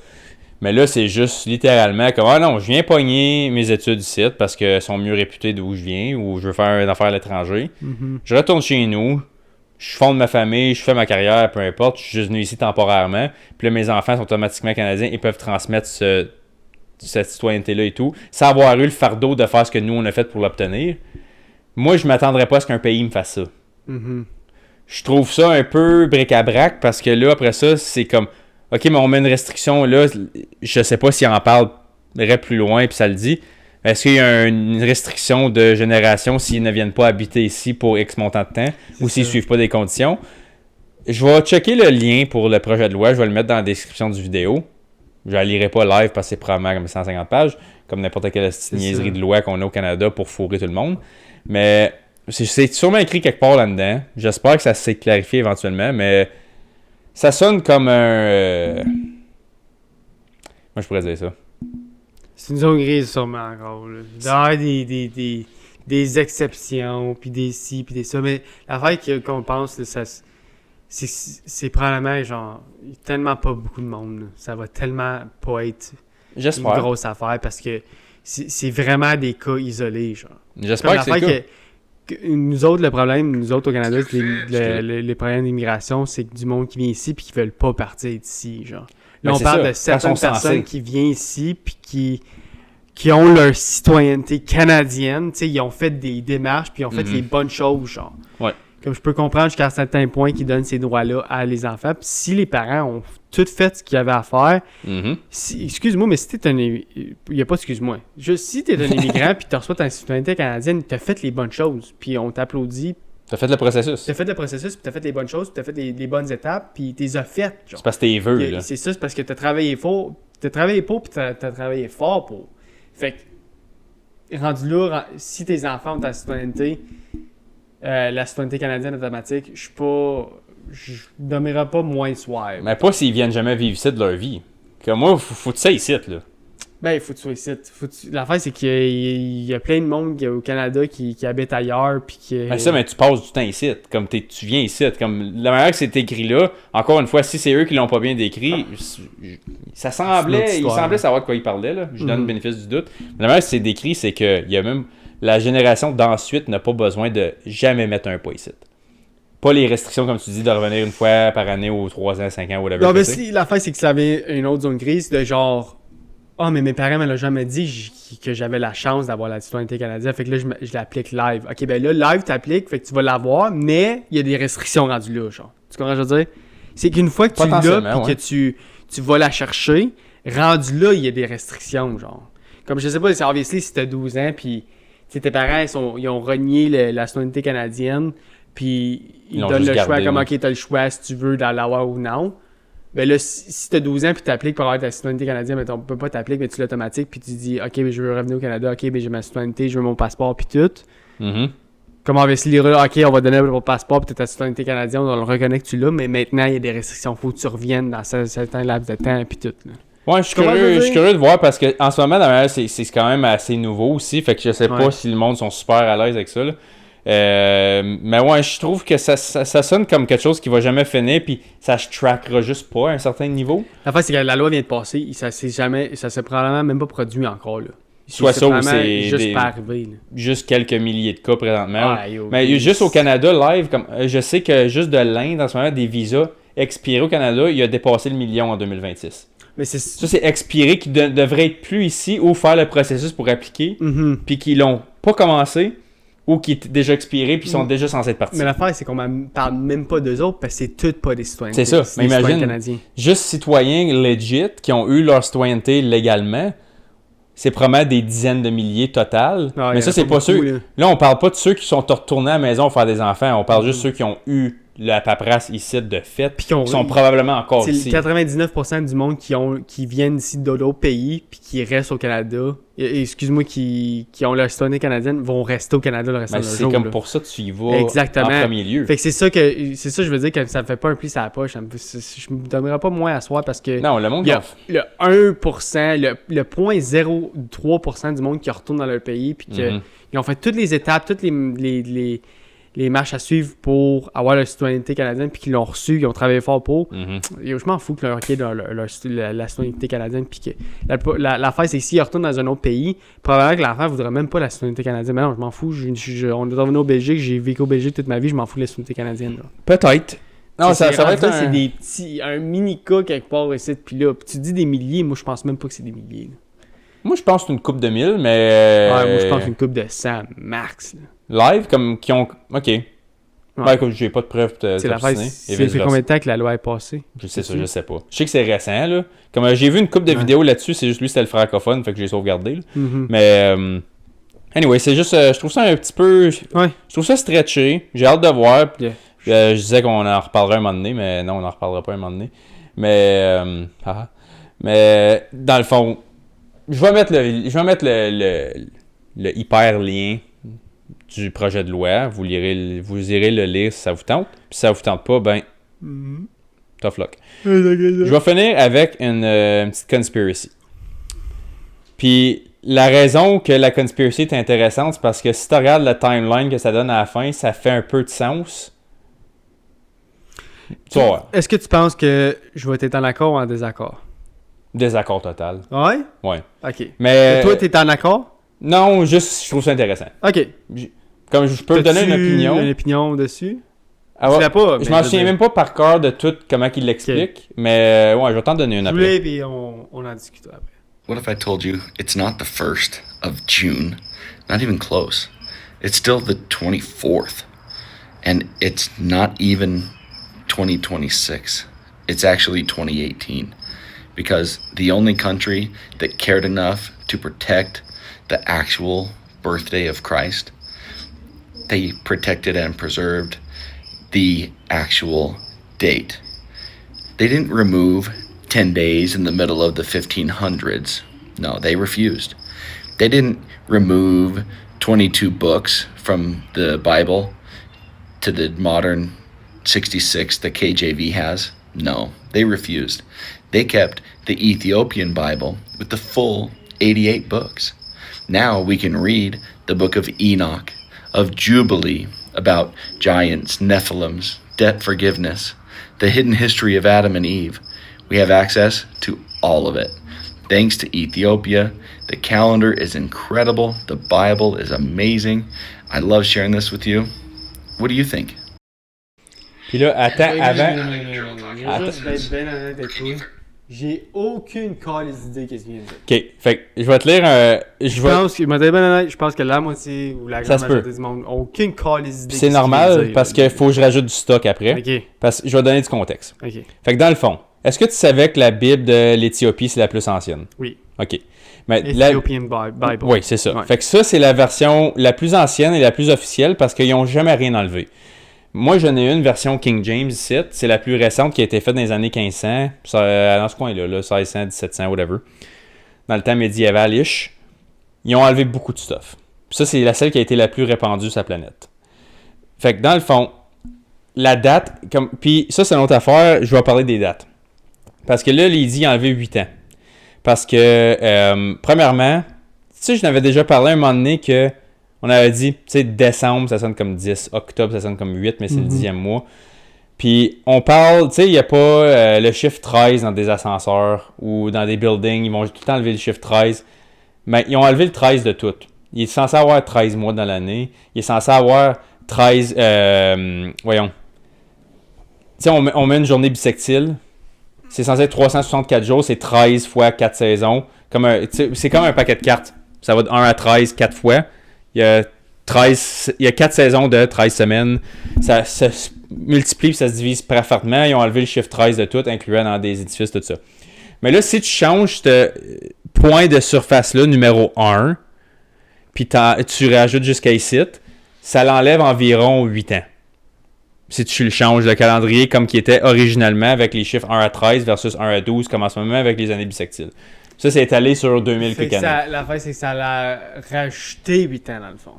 B: Mais là, c'est juste littéralement comme « Ah non, je viens pogner mes études ici parce qu'elles sont mieux réputées d'où je viens ou je veux faire une affaire à l'étranger.
A: Mm-hmm.
B: Je retourne chez nous, je fonde ma famille, je fais ma carrière, peu importe. Je suis juste venu ici temporairement. Puis là, mes enfants sont automatiquement canadiens. Ils peuvent transmettre cette citoyenneté-là et tout, sans avoir eu le fardeau de faire ce que nous, on a fait pour l'obtenir. Moi, je m'attendrais pas à ce qu'un pays me fasse ça.
A: Mm-hmm.
B: Je trouve ça un peu bric-à-brac parce que là, après ça, c'est comme... OK, mais on met une restriction là, je sais pas s'il en parlerait plus loin puis ça le dit, Est-ce qu'il y a une restriction de génération s'ils ne viennent pas habiter ici pour X montant de temps ou s'ils ne suivent pas des conditions? Je vais checker le lien pour le projet de loi. Je vais le mettre dans la description du vidéo. Je ne la lirai pas live parce que c'est probablement comme 150 pages, comme n'importe quelle niaiserie de loi qu'on a au Canada pour fourrer tout le monde. Mais c'est sûrement écrit quelque part là-dedans. J'espère que ça s'est clarifié éventuellement, mais ça sonne comme un... Moi, je pourrais dire ça.
A: C'est une zone grise sûrement encore. Là. D'ailleurs, des exceptions, puis des ci, puis des ça. Mais l'affaire qu'on pense, là, c'est probablement genre tellement pas beaucoup de monde. Là. Ça va tellement pas être une grosse affaire parce que c'est vraiment des cas isolés. Genre.
B: J'espère que c'est le cas.
A: Nous autres, le problème, nous autres au Canada, les problèmes d'immigration, c'est que du monde qui vient ici puis qui veulent pas partir d'ici. Genre. Là, on parle de certaines personnes qui viennent ici puis qui ont leur citoyenneté canadienne. T'sais, ils ont fait des démarches puis ils ont fait les bonnes choses. Genre.
B: Ouais.
A: Comme je peux comprendre jusqu'à un certain point qu'ils donnent ces droits-là à les enfants. Puis si les parents ont tout fait ce qu'ils avaient à faire, excuse-moi, mais si t'es un... Il n'y a pas excuse-moi. Juste si t'es un immigrant puis tu reçois ta citoyenneté canadienne, t'as fait les bonnes choses. Puis on t'applaudit.
B: T'as fait le processus.
A: T'as fait le processus, puis t'as fait les bonnes choses, puis t'as fait les bonnes étapes, puis t'es as faites.
B: C'est parce que t'es veux, là.
A: C'est ça, c'est parce que t'as travaillé fort. T'as travaillé pour, puis t'as travaillé fort pour. Fait que, rendu là, si tes enfants ont ta citoyenneté, la citoyenneté canadienne automatique, je dormirai pas moins soir.
B: Mais pas s'ils viennent jamais vivre ici de leur vie. Comme moi, faut que tu sois ici, là.
A: Ben, il faut que tu sois ici. L'affaire, c'est qu'il y a plein de monde au Canada qui habite ailleurs. Puis qui...
B: Ben ça, mais tu passes du temps ici. Comme tu viens ici. Comme la manière que c'est écrit là, encore une fois, si c'est eux qui l'ont pas bien décrit, ça semblait. Il semblait savoir de quoi ils parlaient. Là. Je donne le bénéfice du doute. Mais la manière que c'est décrit, c'est que il y a même la génération d'ensuite n'a pas besoin de jamais mettre un pas ici. Pas les restrictions, comme tu dis, de revenir une fois par année ou 3 ans, 5 ans, whatever.
A: Non, mais si l'affaire, c'est que ça avait une autre zone grise de genre. Ah, mais mes parents me l'ont jamais dit que j'avais la chance d'avoir la citoyenneté canadienne. Fait que là, je l'applique live. Ok, ben là, live, t'appliques, fait que tu vas l'avoir, mais il y a des restrictions rendues là, genre. Tu comprends ce que je veux dire? C'est qu'une fois que tu l'as, puis que tu vas la chercher, rendu là, il y a des restrictions, genre. Comme je sais pas, c'est obviously si t'as 12 ans, puis tes parents, ils ont renié la citoyenneté canadienne, puis ils donnent le choix, comme ok, t'as le choix si tu veux d'en l'avoir ou non. Ben là, si t'as 12 ans puis t'appliques pour avoir ta citoyenneté canadienne, mais on peut pas t'appliquer, mais tu l'automatique puis tu dis ok, ben je veux revenir au Canada, ok, ben j'ai ma citoyenneté, je veux mon passeport puis tout. Comme on va se lire là, ok, on va donner mon passeport puis t'as ta citoyenneté canadienne, on le reconnaît que tu l'as, mais maintenant il y a des restrictions, faut que tu reviennes dans certains laps de temps puis tout. Là.
B: Ouais, je suis curieux de voir parce que en ce moment, d'ailleurs, c'est quand même assez nouveau aussi, fait que je sais pas si le monde sont super à l'aise avec ça. Là. Mais ouais, je trouve que ça sonne comme quelque chose qui va jamais finir, puis ça se trackera juste pas à un certain niveau.
A: La fait, c'est que la loi vient de passer, ça s'est probablement même pas produit encore là.
B: Soit ça ou c'est
A: juste pas arrivé. Là.
B: Juste quelques milliers de cas présentement. Mais juste au Canada, live, comme je sais que juste de l'Inde, en ce moment, des visas expirés au Canada, il a dépassé le million en 2026. Mais ça, c'est expiré qui devrait être plus ici ou faire le processus pour appliquer, puis qu'ils l'ont pas commencé. Ou qui est déjà expiré puis sont déjà censés être partis.
A: Mais l'affaire, c'est qu'on parle même pas d'eux autres parce que c'est toutes pas des citoyens.
B: C'est ça. Mais imagine, juste citoyens legit qui ont eu leur citoyenneté légalement, c'est probablement des dizaines de milliers total. Ah, mais ça, c'est pas ceux... Là, on parle pas de ceux qui sont retournés à la maison pour faire des enfants. On parle juste de ceux qui ont eu la paperasse ici de fait, puis qui sont probablement encore ici.
A: C'est 99% du monde qui viennent ici d'autres pays puis qui restent au Canada, excuse-moi, qui ont leur citoyenneté canadienne, vont rester au Canada le reste de leur jour.
B: C'est comme pour ça que tu y vas en premier lieu.
A: Fait que c'est ça, je veux dire, que ça me fait pas un pli sur la poche. Je me donnerai pas moins à soir parce que
B: non, le monde
A: il y a le 1%, le 0.03% du monde qui retourne dans leur pays puis ils ont fait toutes les étapes, toutes les marches à suivre pour avoir la citoyenneté canadienne puis qu'ils l'ont reçu, ils ont travaillé fort pour. Je m'en fous que leur la citoyenneté canadienne puis que l'affaire c'est que s'ils retournent dans un autre pays, probablement que l'enfant voudrait même pas la citoyenneté canadienne. Mais non, je m'en fous. On est revenu au Belgique, j'ai vécu au Belgique toute ma vie, je m'en fous de la citoyenneté canadienne. Là.
B: Peut-être. Non, ça va être
A: c'est des petits, un mini cas quelque part ici puis là. Puis tu dis des milliers, moi je pense même pas que c'est des milliers. Là.
B: Moi je pense que c'est une coupe de 1000, mais
A: ouais, moi je pense une coupe de 100 max. Là.
B: Live, comme qui ont... OK.
A: Ouais.
B: Ben, écoute, j'ai pas de preuves de
A: C'est l'affaire,
B: t'obstiner. Et
A: c'est fait
B: vice-versa.
A: combien de temps que la loi est passée?
B: Je sais ça, je sais pas. Je sais que c'est récent, là. Comme j'ai vu une couple de vidéos là-dessus, c'est juste lui, c'était le francophone, fait que j'ai sauvegardé, là.
A: Mhm.
B: Mais, anyway, c'est juste, je trouve ça un petit peu...
A: Ouais.
B: Je trouve ça stretché. J'ai hâte de voir.
A: Yeah.
B: Je disais qu'on en reparlerait un moment donné, mais non, on n'en reparlera pas un moment donné. Mais dans le fond, je vais mettre le hyper lien du projet de loi. Vous irez le lire si ça vous tente. Puis si ça vous tente pas, ben, tough luck. Je vais finir avec une petite conspiracy. Puis la raison que la conspiracy est intéressante, c'est parce que si tu regardes la timeline que ça donne à la fin, ça fait un peu de sens. Tu vas voir.
A: Est-ce que tu penses que je vais être en accord ou en désaccord?
B: Désaccord total.
A: Ouais?
B: Ouais.
A: OK.
B: Mais
A: Et toi, t'es en accord?
B: non, juste je trouve ça intéressant.
A: OK.
B: Comme je peux te donner une opinion.
A: Une opinion dessus?
B: Ah ouais,
A: Tu l'as pas,
B: je
A: mais
B: m'en
A: je veux
B: souviens
A: dire-
B: même pas par cœur de tout comment il l'explique, mais ouais, je vais t'en donner une
A: Je
B: après.
A: voulais, puis on en discutera après.
D: What if I told you it's not the 1st of June? Not even close. It's still the 24th. And it's not even 2026. It's actually 2018. Because the only country that cared enough to protect the actual birthday of Christ, they protected and preserved the actual date. They didn't remove 10 days in the middle of the 1500s. No, they refused. They didn't remove 22 books from the Bible to the modern 66 the KJV has. No, they refused. They kept the Ethiopian Bible with the full 88 books. Now we can read the book of Enoch, of Jubilee, about giants, Nephilims, debt forgiveness, the hidden history of Adam and Eve. We have access to all of it. Thanks to Ethiopia, the calendar is incredible. The Bible is amazing. I love sharing this with you. What do you think?
B: Puis là, attends, avant.
A: Je vais juste être bien honnête avec toi. J'ai aucune calice d'idée qu'est-ce qu'il vient de dire.
B: Ok, fait que je vais te lire un.
A: Je pense que, je vais être bien honnête, je pense que la moitié ou la
B: Ça
A: grande
B: se peut.
A: majorité du monde n'a aucune calice d'idée.
B: C'est normal parce qu'il faut que je rajoute du stock après.
A: Ok,
B: Parce que je vais donner du contexte.
A: ok.
B: Fait que dans le fond, est-ce que tu savais que la Bible de l'Éthiopie, c'est la plus ancienne?
A: Oui.
B: Ok. Mais
A: Ethiopian Bible.
B: Oui, c'est ça.
A: Ouais.
B: Fait que ça, c'est la version la plus ancienne et la plus officielle parce qu'ils n'ont jamais rien enlevé. Moi, j'en ai une version King James ici. C'est la plus récente qui a été faite dans les années 1500. Dans ce coin-là, 1600, 1700, whatever. Dans le temps médiéval-ish. Ils ont enlevé beaucoup de stuff. Puis ça, c'est la seule qui a été la plus répandue sur la planète. Fait que dans le fond, la date... Puis ça, c'est une autre affaire. Je vais parler des dates. Parce que là, il dit qu'il a enlevé 8 ans. Parce que, premièrement, tu sais, je n'avais déjà parlé un moment donné que on avait dit, tu sais, décembre, ça sonne comme 10, octobre, ça sonne comme 8, mais c'est le 10e mois. Puis on parle, tu sais, il n'y a pas le chiffre 13 dans des ascenseurs ou dans des buildings, ils vont tout le temps enlever le chiffre 13. Mais ils ont enlevé le 13 de tout. Il est censé avoir 13 mois dans l'année. Il est censé avoir 13, voyons. Tu sais, on met une journée bissextile. C'est censé être 364 jours, c'est 13 fois 4 saisons. C'est comme un paquet de cartes. Ça va de 1 à 13, 4 fois. Il y a 4 saisons de 13 semaines. Ça se multiplie et ça se divise parfaitement. Ils ont enlevé le chiffre 13 de tout, incluant dans des édifices, tout ça. Mais là, si tu changes ce point de surface-là, numéro 1, puis tu rajoutes jusqu'à ici, ça l'enlève environ 8 ans. Si tu le changes le calendrier comme qui était originalement avec les chiffres 1 à 13 versus 1 à 12, comme en ce moment avec les années bissextiles. Ça, c'est étalé sur 2000 quelques années.
A: L'affaire, c'est que ça l'a rajouté 8 ans dans le fond.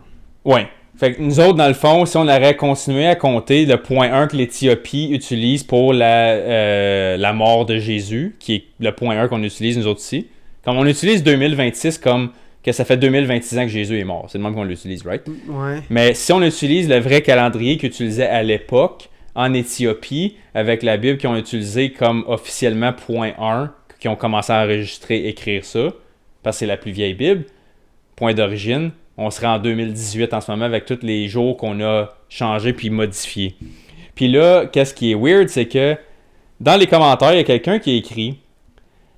B: Oui. Fait que nous autres, dans le fond, si on aurait continué à compter le point 1 que l'Éthiopie utilise pour la mort de Jésus, qui est le point 1 qu'on utilise nous autres ici, comme on utilise 2026 comme que ça fait 2026 ans que Jésus est mort. C'est le même qu'on l'utilise, right?
A: Ouais.
B: Mais si on utilise le vrai calendrier qu'ils utilisaient à l'époque, en Éthiopie, avec la Bible qu'ils ont utilisé comme officiellement point 1, qui ont commencé à enregistrer, écrire ça, parce que c'est la plus vieille Bible, point d'origine, on serait en 2018 en ce moment avec tous les jours qu'on a changés puis modifiés. Puis là, qu'est-ce qui est weird, c'est que dans les commentaires, il y a quelqu'un qui a écrit,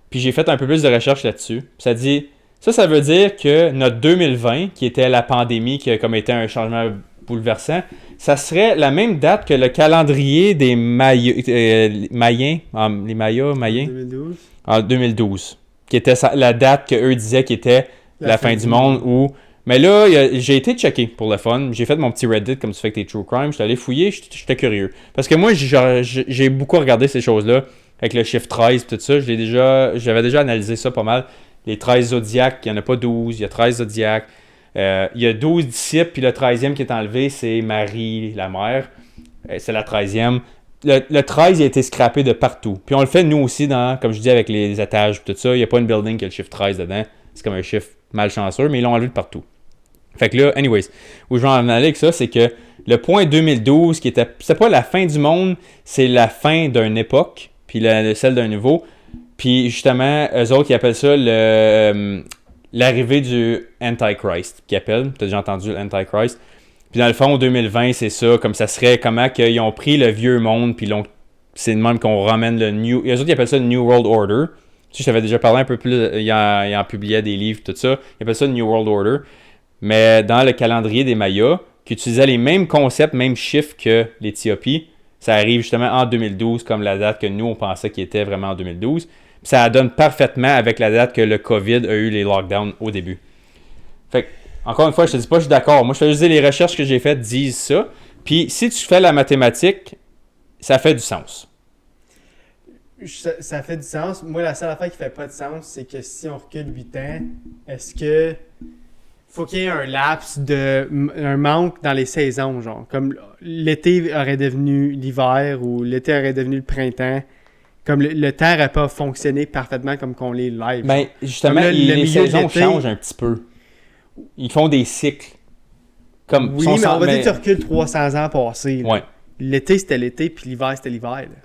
B: puis j'ai fait un peu plus de recherche là-dessus, ça dit, ça veut dire que notre 2020, qui était la pandémie, qui a comme été un changement bouleversant. Ça serait la même date que le calendrier des Mayens, les Mayens,
A: 2012.
B: en 2012, qui était la date qu'eux disaient qui était la fin du monde. Mais là, j'ai été checké pour le fun. J'ai fait mon petit Reddit comme tu fais avec tes True Crime. J'étais allé fouiller, j'étais curieux. Parce que moi, j'ai beaucoup regardé ces choses-là, avec le chiffre 13 et tout ça. J'avais déjà analysé ça pas mal. Les 13 zodiacs, il n'y en a pas 12, il y a 13 zodiacs. Il y a 12 disciples, puis le 13e qui est enlevé, c'est Marie, la mère. C'est la 13e. Le 13 il a été scrappé de partout. Puis on le fait nous aussi, comme je dis, avec les étages et tout ça. Il n'y a pas une building qui a le chiffre 13 dedans. C'est comme un chiffre malchanceux, mais ils l'ont enlevé de partout. Fait que là, anyways, où je vais en aller avec ça, c'est que le point 2012, c'est pas la fin du monde, c'est la fin d'une époque, puis celle d'un nouveau. Puis justement, eux autres, ils appellent ça l'arrivée du Antichrist, qu'ils appellent. Tu as déjà entendu l'Antichrist. Puis dans le fond, 2020, c'est ça, comme ça serait comment qu'ils ont pris le vieux monde, puis c'est de même qu'on ramène le New... Eux autres, ils appellent ça le New World Order. Tu sais, je t'avais déjà parlé un peu plus, ils en publiaient des livres, tout ça. Ils appellent ça le New World Order. Mais dans le calendrier des Mayas, qui utilisait les mêmes concepts, mêmes chiffres que l'Éthiopie, ça arrive justement en 2012, comme la date que nous, on pensait qu'il était vraiment en 2012. Puis ça donne parfaitement avec la date que le COVID a eu les lockdowns au début. Fait que, encore une fois, je te dis pas que je suis d'accord. Moi, je te dis les recherches que j'ai faites disent ça. Puis si tu fais la mathématique, ça fait du sens.
A: Ça fait du sens. Moi, la seule affaire qui fait pas de sens, c'est que si on recule 8 ans, est-ce que faut qu'il y ait un laps un manque dans les saisons, genre comme l'été aurait devenu l'hiver ou l'été aurait devenu le printemps, comme le temps n'aurait pas fonctionné parfaitement comme qu'on les live.
B: Ben justement, les saisons changent un petit peu. Ils font des cycles. Comme
A: oui, mais on va dire que tu recules 300 ans passés.
B: Ouais.
A: L'été c'était l'été, puis l'hiver c'était l'hiver. Là.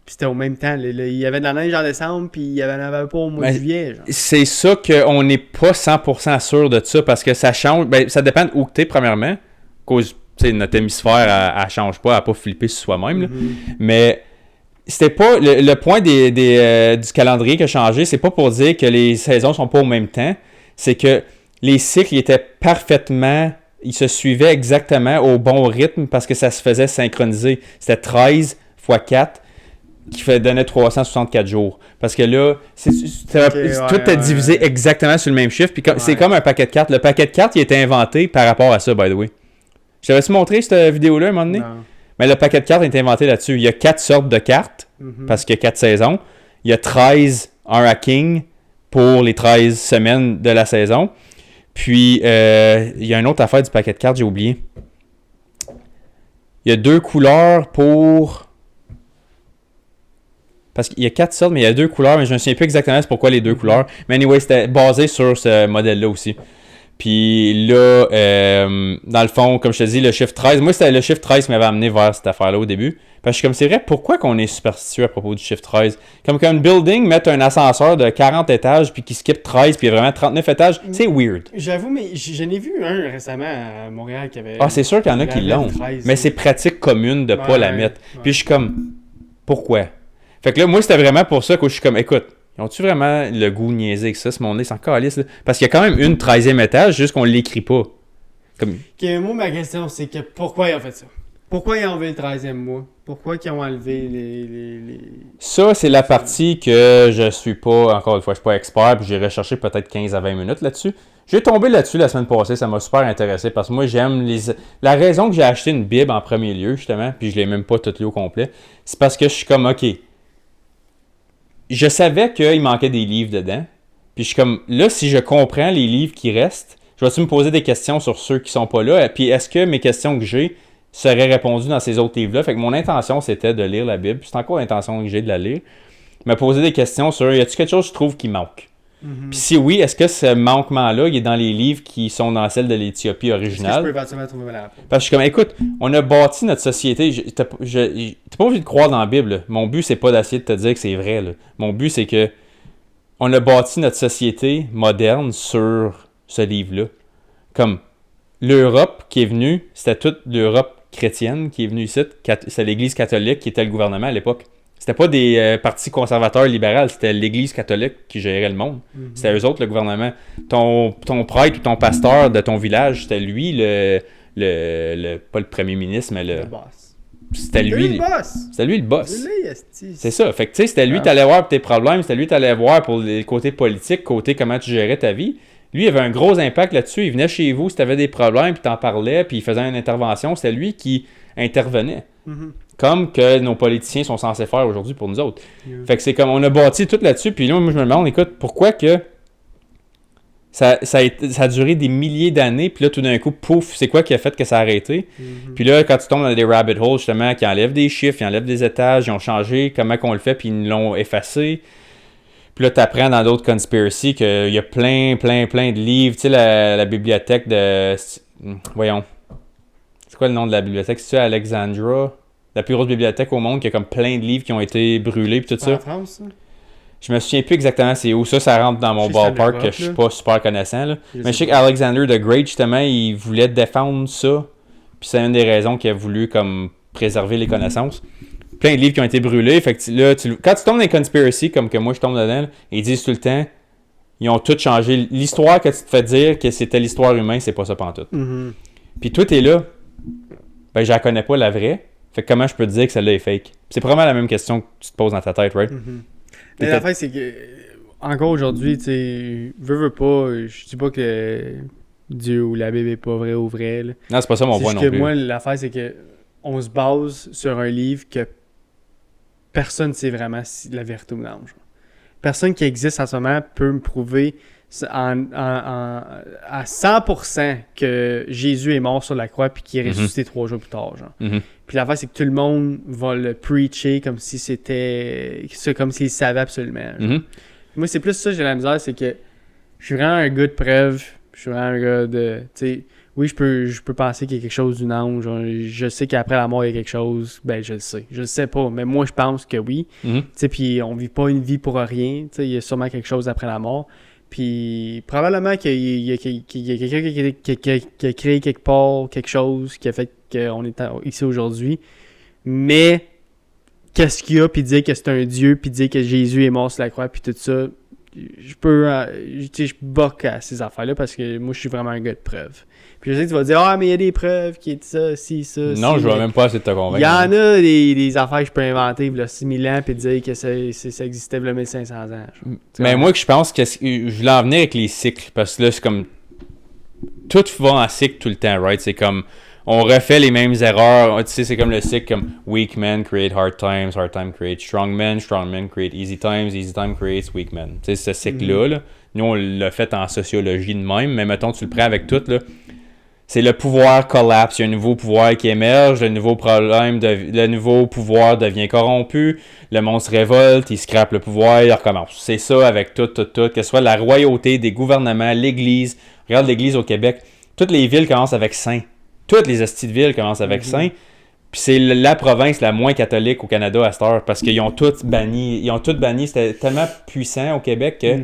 A: Puis c'était au même temps. Il y avait de la neige en décembre, puis il y avait pas au mois de juillet. Genre.
B: C'est ça qu'on n'est pas 100% sûr de ça, parce que ça change. Ben, ça dépend où tu es, premièrement. Cause, notre hémisphère, elle change pas, elle n'a pas flippé sur soi-même. Mm-hmm. Mais c'était pas. Le point du calendrier qui a changé, c'est pas pour dire que les saisons sont pas au même temps. C'est que les cycles étaient parfaitement. Ils se suivaient exactement au bon rythme parce que ça se faisait synchroniser. C'était 13 x 4. Qui donnait 364 jours. Parce que là, tout est divisé exactement sur le même chiffre. Puis c'est comme un paquet de cartes. Le paquet de cartes, il a été inventé par rapport à ça, by the way. Je t'avais-tu montré cette vidéo-là à un moment donné?
A: Non.
B: Mais le paquet de cartes a été inventé là-dessus. Il y a 4 sortes de cartes, parce qu'il y a 4 saisons. Il y a 13 unracking pour les 13 semaines de la saison. Puis, il y a une autre affaire du paquet de cartes, j'ai oublié. Il y a 2 couleurs pour... Parce qu'il y a 4 sortes, mais il y a 2 couleurs, mais je ne me souviens plus exactement c'est pourquoi les 2 couleurs. Mais anyway, c'était basé sur ce modèle-là aussi. Puis là, dans le fond, comme je te dis, le chiffre 13, moi, c'était le chiffre 13 qui m'avait amené vers cette affaire-là au début. Parce que je suis comme, c'est vrai, pourquoi qu'on est superstitieux à propos du chiffre 13? Comme qu'un building mette un ascenseur de 40 étages, puis qui skip 13, puis il y a vraiment 39 étages, c'est weird.
A: J'avoue, mais je n'ai vu un récemment à Montréal qui avait...
B: Ah, c'est sûr qu'il y en a qui l'ont. 13, mais c'est pratique commune de pas la mettre. Puis je suis comme, pourquoi? Fait que là, moi, c'était vraiment pour ça que je suis comme, écoute, ont-tu vraiment le goût niaisé avec ça, ce monde-là? C'est encore lisse, là. Parce qu'il y a quand même une 13e étage, juste qu'on l'écrit pas. Comme...
A: Okay, moi, ma question, c'est que pourquoi ils ont fait ça? Pourquoi ils ont enlevé le 13e mois? Pourquoi ils ont enlevé les...
B: Ça, c'est la partie que je suis pas, encore une fois, je suis pas expert, puis j'ai recherché peut-être 15 à 20 minutes là-dessus. J'ai tombé là-dessus la semaine passée, ça m'a super intéressé, parce que moi, j'aime la raison que j'ai acheté une Bible en premier lieu, justement, puis je l'ai même pas toute lu au complet, c'est parce que je suis comme, OK... Je savais qu'il manquait des livres dedans. Puis je suis comme, là, si je comprends les livres qui restent, je vais-tu me poser des questions sur ceux qui sont pas là? Puis est-ce que mes questions que j'ai seraient répondues dans ces autres livres-là? Fait que mon intention, c'était de lire la Bible. Puis c'est encore l'intention que j'ai de la lire. Me poser des questions sur, y a-t-il quelque chose que je trouve qui manque? Mm-hmm. Puis si oui, est-ce que ce manquement-là, il est dans les livres qui sont dans celle de l'Éthiopie originale?
A: Est-ce que je peux éventuellement trouver la réponse?
B: Parce que je suis comme, écoute, on a bâti notre société. T'as pas envie de croire dans la Bible. Là. Mon but, c'est pas d'essayer de te dire que c'est vrai. Là. Mon but, c'est que on a bâti notre société moderne sur ce livre-là. Comme l'Europe qui est venue, c'était toute l'Europe chrétienne qui est venue ici. C'est l'Église catholique qui était le gouvernement à l'époque. C'était pas des partis conservateurs libéraux, c'était l'Église catholique qui gérait le monde. Mm-hmm. C'était eux autres, le gouvernement. Ton prêtre ou ton pasteur de ton village, c'était lui, pas le premier ministre, mais
A: Le boss.
B: c'était lui.
A: Le boss.
B: C'était lui le boss.
A: C'est
B: C'est ça. Fait que tu sais, c'était lui que t'allais voir pour tes problèmes, c'était lui que t'allais voir pour les côtés politiques, côté comment tu gérais ta vie. Lui, il avait un gros impact là-dessus. Il venait chez vous si t'avais des problèmes, puis t'en parlais, puis il faisait une intervention. C'était lui qui intervenait.
A: Mm-hmm.
B: Comme que nos politiciens sont censés faire aujourd'hui pour nous autres.
A: Yeah.
B: Fait que c'est comme, on a bâti tout là-dessus, puis là, moi, je me demande, écoute, pourquoi que ça a duré des milliers d'années, puis là, tout d'un coup, pouf, c'est quoi qui a fait que ça a arrêté?
A: Mm-hmm.
B: Puis là, quand tu tombes dans des rabbit holes, justement, qui enlèvent des chiffres, ils enlèvent des étages, ils ont changé comment qu'on le fait, puis ils l'ont effacé. Puis là, tu apprends dans d'autres conspiracies qu'il y a plein de livres. Tu sais, la bibliothèque de... Voyons. C'est quoi le nom de la bibliothèque? C'est-tu Alexandra? La plus grosse bibliothèque au monde qui a comme plein de livres qui ont été brûlés puis tout ça.
A: En France, ça?
B: Je me souviens plus exactement c'est où. Ça rentre dans mon
A: Je sais que c'est en
B: ballpark
A: Europe,
B: que je suis
A: là.
B: pas super connaissant. Là.
A: Je
B: Mais
A: sais
B: je sais
A: pas.
B: qu'Alexander the Great, justement, il voulait défendre ça. Puis c'est une des raisons qu'il a voulu comme préserver les connaissances. Plein de livres qui ont été brûlés. Fait que là, quand tu tombes dans les conspiracies, comme que moi je tombe dedans, là, ils disent tout le temps, ils ont tout changé. L'histoire que tu te fais dire que c'était l'histoire humaine, c'est pas ça pantoute.
A: Mm-hmm.
B: Puis toi, t'es là, ben je la connais pas la vraie. Fait que comment je peux te dire que celle-là est fake? C'est probablement la même question que tu te poses dans ta tête, right?
A: Mm-hmm. Mais l'affaire, c'est que, encore aujourd'hui, tu sais, veux pas, je dis pas que Dieu ou la Bible est pas vrai ou vrai. Là.
B: Non, c'est pas ça mon
A: C'est
B: point
A: juste
B: non
A: que
B: plus.
A: moi, l'affaire, c'est que on se base sur un livre que personne ne sait vraiment si la vérité ou non. Genre. Personne qui existe en ce moment peut me prouver à 100% que Jésus est mort sur la croix puis qu'il est ressuscité 3 jours plus tard. Genre.
B: Mhm.
A: Puis l'affaire, c'est que tout le monde va le preacher comme si c'était... comme s'il savait absolument. genre.
B: Mhm.
A: Moi, c'est plus ça, j'ai la misère, c'est que je suis vraiment un gars de preuve. Je suis vraiment un gars de... Tu sais, oui, je peux penser qu'il y a quelque chose d'une ange. Genre, je sais qu'après la mort, il y a quelque chose. Ben, je le sais. Je le sais pas, mais moi, je pense que oui.
B: Mhm.
A: Tu sais, puis on vit pas une vie pour rien. Tu sais, il y a sûrement quelque chose après la mort. Puis probablement qu'il y a quelqu'un qui a créé quelque part quelque chose qui a fait qu'on est ici aujourd'hui. Mais qu'est-ce qu'il y a, puis dire que c'est un Dieu, puis dire que Jésus est mort sur la croix, puis tout ça, je peux, tu sais, je boque à ces affaires-là parce que moi, je suis vraiment un gars de preuves. Puis je sais que tu vas dire, ah, mais il y a des preuves qui est ça, si, ça,
B: Non,
A: si,
B: je vais
A: mais
B: même pas essayer de te convaincre.
A: il y en a des affaires que je peux inventer, il y a 6000 ans, puis dire que ça existait il y a 1500 ans. Genre.
B: Mais moi, que je pense que je voulais en venir avec les cycles, parce que là, c'est comme... Tout va en cycle tout le temps, right? C'est comme... On refait les mêmes erreurs. Tu sais, c'est comme le cycle comme weak men create hard times create strong men create easy time creates weak men. Tu sais, ce cycle-là, là, nous, on l'a fait en sociologie de même, mais mettons, tu le prends avec tout, là. C'est le pouvoir collapse, il y a un nouveau pouvoir qui émerge, le nouveau pouvoir devient corrompu, le monde se révolte, il scrape le pouvoir, il recommence. C'est ça avec tout, que ce soit la royauté, des gouvernements, l'Église. Regarde l'Église au Québec, toutes les villes commencent avec saint. Toutes les hosties de villes commencent avec saint. Puis c'est la province la moins catholique au Canada à cette heure, parce qu'ils ont toutes banni. C'était tellement puissant au Québec que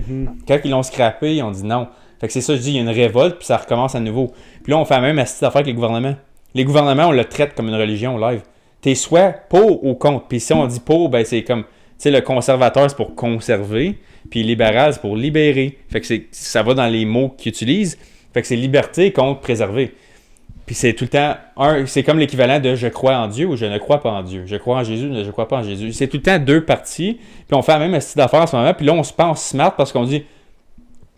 B: quand ils l'ont scrappé, ils ont dit non. Fait que c'est ça, je dis, il y a une révolte, puis ça recommence à nouveau. Puis là, on fait la même astuce d'affaires avec les gouvernements. Les gouvernements, on le traite comme une religion live. T'es soit pour ou contre. Puis si on dit pour, ben c'est comme, tu sais, le conservateur, c'est pour conserver, puis libéral, c'est pour libérer. Fait que ça va dans les mots qu'ils utilisent. Fait que c'est liberté contre préserver. Puis c'est tout le temps, c'est comme l'équivalent de je crois en Dieu ou je ne crois pas en Dieu. Je crois en Jésus, mais je ne crois pas en Jésus. C'est tout le temps deux parties. Puis on fait la même astuce d'affaires en ce moment. Puis là, on se pense smart parce qu'on dit,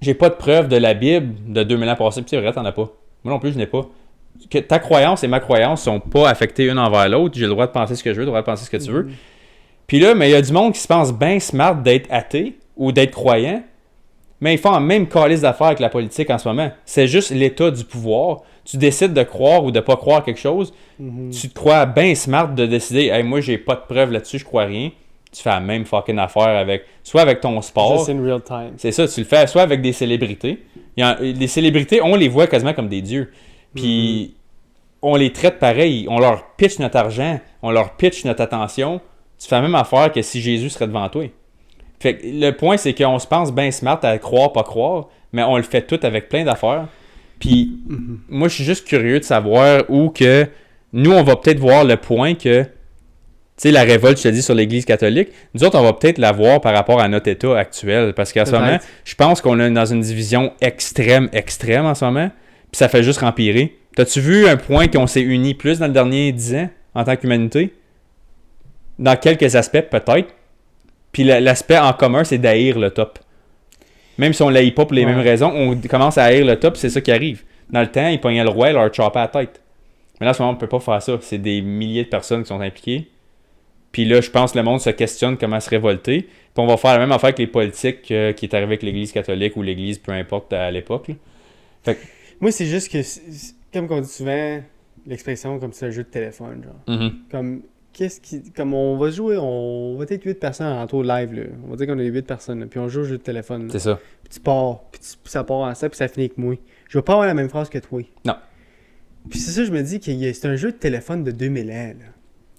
B: j'ai pas de preuve de la Bible de 2000 ans passés. Puis c'est vrai, t'en as pas. Moi non plus, je n'ai pas. Que ta croyance et ma croyance sont pas affectées une envers l'autre. J'ai le droit de penser ce que je veux, le droit de penser ce que tu veux. Puis là, mais il y a du monde qui se pense bien smart d'être athée ou d'être croyant, mais ils font la même calice d'affaires avec la politique en ce moment. C'est juste l'état du pouvoir. Tu décides de croire ou de pas croire quelque chose. Tu te crois bien smart de décider, hey, moi, j'ai pas de preuve là-dessus, je crois rien. Tu fais la même fucking affaire soit avec ton sport.
A: Ça, c'est in real time.
B: C'est ça, tu le fais soit avec des célébrités. Les célébrités, on les voit quasiment comme des dieux. Puis on les traite pareil. On leur pitch notre argent, on leur pitch notre attention. Tu fais la même affaire que si Jésus serait devant toi. Fait que le point, c'est qu'on se pense bien smart à croire, pas croire, mais on le fait tout avec plein d'affaires. Puis moi, je suis juste curieux de savoir où que nous, on va peut-être voir le point que, tu sais, la révolte, je te dis, sur l'Église catholique, nous autres, on va peut-être la voir par rapport à notre état actuel. Parce qu'à ce moment, je pense qu'on est dans une division extrême en ce moment, puis ça fait juste empirer. T'as-tu vu un point qu'on s'est unis plus dans le dernier 10 ans en tant qu'humanité? Dans quelques aspects, peut-être. Puis l'aspect en commun, c'est d'haïr le top. Même si on l'haït pas pour les mêmes raisons, on commence à haïr le top, c'est ça qui arrive. Dans le temps, ils pognaient le roi et leur choppaient à la tête. Mais là, en ce moment, on peut pas faire ça. C'est des milliers de personnes qui sont impliquées. Puis là, je pense que le monde se questionne comment se révolter. Puis on va faire la même affaire avec les politiques qui est arrivé avec l'Église catholique ou l'Église, peu importe, à l'époque. Là. Fait que...
A: Moi, c'est juste que, comme on dit souvent, l'expression comme c'est un jeu de téléphone, genre.
B: Mm-hmm.
A: Comme on va jouer, on va être 8 personnes en tour live, là. On va dire qu'on est 8 personnes, là, puis on joue au jeu de téléphone. Là.
B: C'est ça.
A: Puis tu pars, puis ça part en ça, puis ça finit avec moi. Je vais pas avoir la même phrase que toi.
B: Non.
A: Puis c'est ça, je me dis que c'est un jeu de téléphone de 2000 ans, là.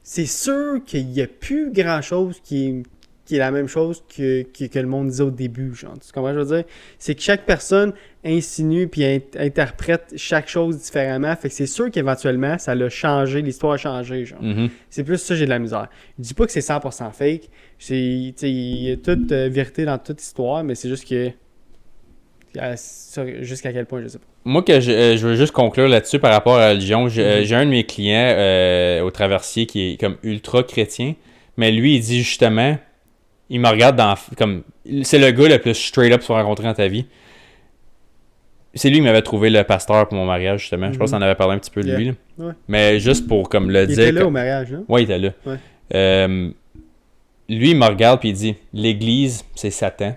A: C'est sûr qu'il n'y a plus grand-chose qui est la même chose que le monde disait au début, genre. Tu comprends ce que je veux dire? C'est que chaque personne insinue puis interprète chaque chose différemment. Fait que c'est sûr qu'éventuellement, ça l'a changé, l'histoire a changé, genre.
B: Mm-hmm.
A: C'est plus ça, j'ai de la misère. Je dis pas que c'est 100% fake. Il y a toute vérité dans toute histoire, mais c'est juste que... jusqu'à quel point, je sais pas.
B: Moi, je veux juste conclure là-dessus par rapport à la religion. J'ai un de mes clients au traversier qui est comme ultra chrétien, mais lui, il dit justement, il me regarde comme c'est le gars le plus straight up que tu vas rencontrer dans ta vie. C'est lui qui m'avait trouvé le pasteur pour mon mariage, justement. Je pense qu'on avait parlé un petit peu de lui. Là.
A: Ouais.
B: Mais juste pour comme le dire...
A: Il était là au mariage, là?
B: Oui, il était là.
A: Ouais.
B: Lui, il me regarde et il dit, l'Église, c'est Satan.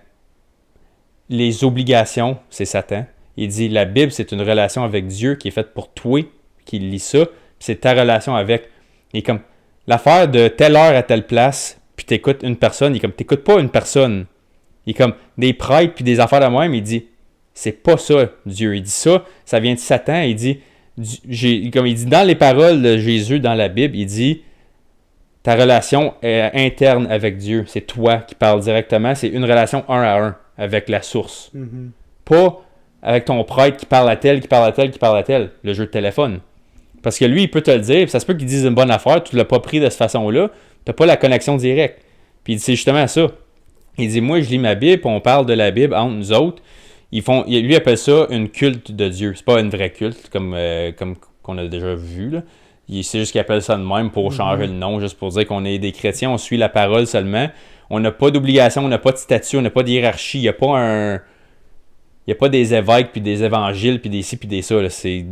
B: Les obligations, c'est Satan. Il dit, la Bible, c'est une relation avec Dieu qui est faite pour toi, qui lit ça, puis c'est ta relation avec. Et comme, l'affaire de telle heure à telle place, puis t'écoutes une personne, il est comme, t'écoutes pas une personne. Il est comme, des prêtres puis des affaires de même, il dit, c'est pas ça, Dieu. Il dit ça vient de Satan. Il dit, comme il dit dans les paroles de Jésus dans la Bible, il dit, ta relation est interne avec Dieu. C'est toi qui parles directement. C'est une relation 1 à 1 avec la source.
A: Mm-hmm.
B: Pas avec ton prêtre qui parle à tel, qui parle à tel, qui parle à tel. Le jeu de téléphone. Parce que lui, il peut te le dire. Puis ça se peut qu'il dise une bonne affaire. Tu l'as pas pris de cette façon-là. Tu n'as pas la connexion directe. Puis il dit, c'est justement ça. Il dit, moi, je lis ma Bible. Puis on parle de la Bible entre nous autres. Lui, il appelle ça une culte de Dieu. C'est pas une vraie culte comme qu'on a déjà vu, là. C'est juste qu'il appelle ça de même pour changer le nom, juste pour dire qu'on est des chrétiens, on suit la parole seulement. On n'a pas d'obligation, on n'a pas de statut, on n'a pas de hiérarchie. Il n'y a pas des évêques, puis des évangiles, puis des ci, puis des ça. Là. C'est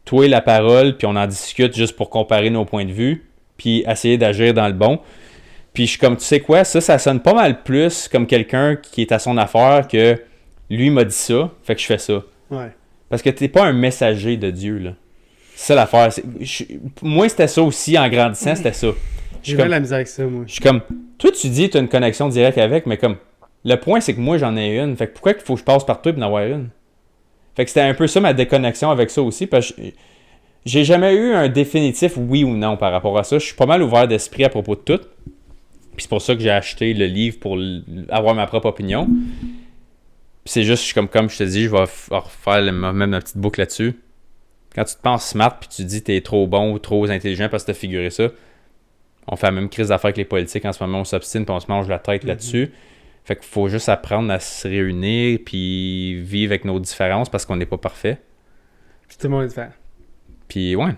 B: toi et la parole, puis on en discute juste pour comparer nos points de vue, puis essayer d'agir dans le bon. Puis je suis comme, tu sais quoi, ça sonne pas mal plus comme quelqu'un qui est à son affaire que lui m'a dit ça, fait que je fais ça.
A: Ouais.
B: Parce que t'es pas un messager de Dieu, là. C'est ça l'affaire. Moi, c'était ça aussi, en grandissant, c'était ça.
A: J'ai vraiment la misère avec ça, moi.
B: Je suis comme, toi, tu dis que tu as une connexion directe avec, mais comme, le point, c'est que moi, j'en ai une. Fait que pourquoi il faut que je passe par toi pour en avoir une? Fait que c'était un peu ça, ma déconnexion avec ça aussi, parce que j'ai jamais eu un définitif oui ou non par rapport à ça. Je suis pas mal ouvert d'esprit à propos de tout. Puis c'est pour ça que j'ai acheté le livre pour avoir ma propre opinion. Puis c'est juste, comme je te dis, je vais refaire même ma petite boucle là-dessus. Quand tu te penses smart puis tu dis que t'es trop bon ou trop intelligent parce que t'as figuré ça, on fait la même crise d'affaires avec les politiques en ce moment, on s'obstine puis on se mange la tête là-dessus. Fait qu'il faut juste apprendre à se réunir puis vivre avec nos différences parce qu'on n'est pas parfait.
A: Puis tout le monde est différent.
B: Puis ouais,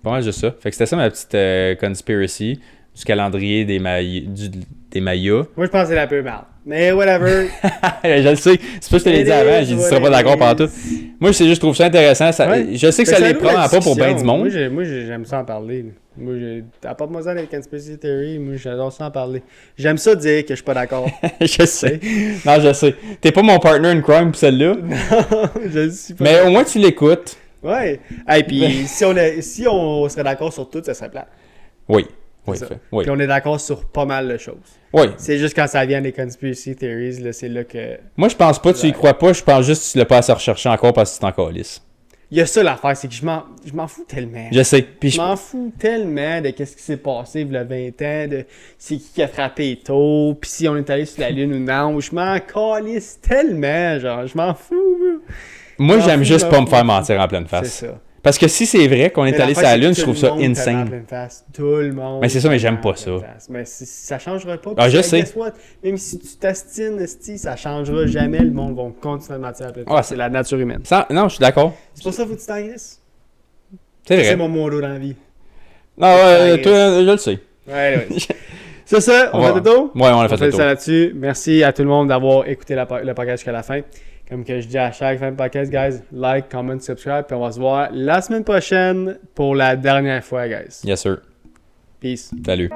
B: pas mal juste ça. Fait que c'était ça ma petite conspiracy du calendrier des Mayas.
A: Moi, je pense que c'est la peu mal. Mais whatever.
B: Je le sais. C'est pas ce que je te l'ai dit avant. J'ai dit que tu serais pas d'accord par tout. Moi, je trouve ça intéressant. Je sais que ça les prend pas pour bien du monde.
A: Moi, j'aime ça en parler. Là. Moi, apporte-moi ça les conspiracy theory. Moi, j'adore ça en parler. J'aime ça dire que je suis pas d'accord.
B: Je sais. Non, je sais. T'es pas mon partner in crime pour celle-là.
A: Non, je suis pas.
B: Mais au moins, tu l'écoutes.
A: Ouais. Et puis, si on serait d'accord sur tout, ça serait plat.
B: Oui. Oui,
A: Puis on est d'accord sur pas mal de choses.
B: Oui.
A: C'est juste quand ça vient des conspiracy theories, là, c'est là que...
B: Moi, je pense pas que tu y crois pas. Je pense juste que tu l'as pas assez recherché encore parce que tu t'en calisses.
A: Il y a ça l'affaire, c'est que je m'en fous tellement.
B: Je sais. Puis
A: je m'en fous tellement de qu'est-ce qui s'est passé il y a 20 ans, de c'est qui a frappé tôt, puis si on est allé sur la Lune ou non. Je m'en calisse tellement, genre, je m'en fous.
B: Moi, j'aime juste pas me faire mentir en pleine face.
A: C'est ça.
B: Parce que si c'est vrai qu'on est allé sur la Lune, je trouve ça insane.
A: Tout le monde.
B: Mais c'est ça, mais j'aime pas ça.
A: Mais ça changera pas.
B: Ah, je sais.
A: Même si tu t'astines, ça changera jamais. Le monde va continuer de mentir à pleine face. C'est la nature humaine.
B: Non, je suis d'accord.
A: C'est pour ça qu'il faut que tu t'engraisses.
B: C'est vrai.
A: C'est mon motto dans la vie.
B: Non, toi, je le sais.
A: Ouais. C'est ça, on fait le tour?
B: Ouais, on a fait le tour.
A: Ça là-dessus. Merci à tout le monde d'avoir écouté le podcast jusqu'à la fin. Comme que je dis à chaque fin de podcast, guys, like, comment, subscribe, puis on va se voir la semaine prochaine pour la dernière fois, guys.
B: Yes, sir.
A: Peace.
B: Salut.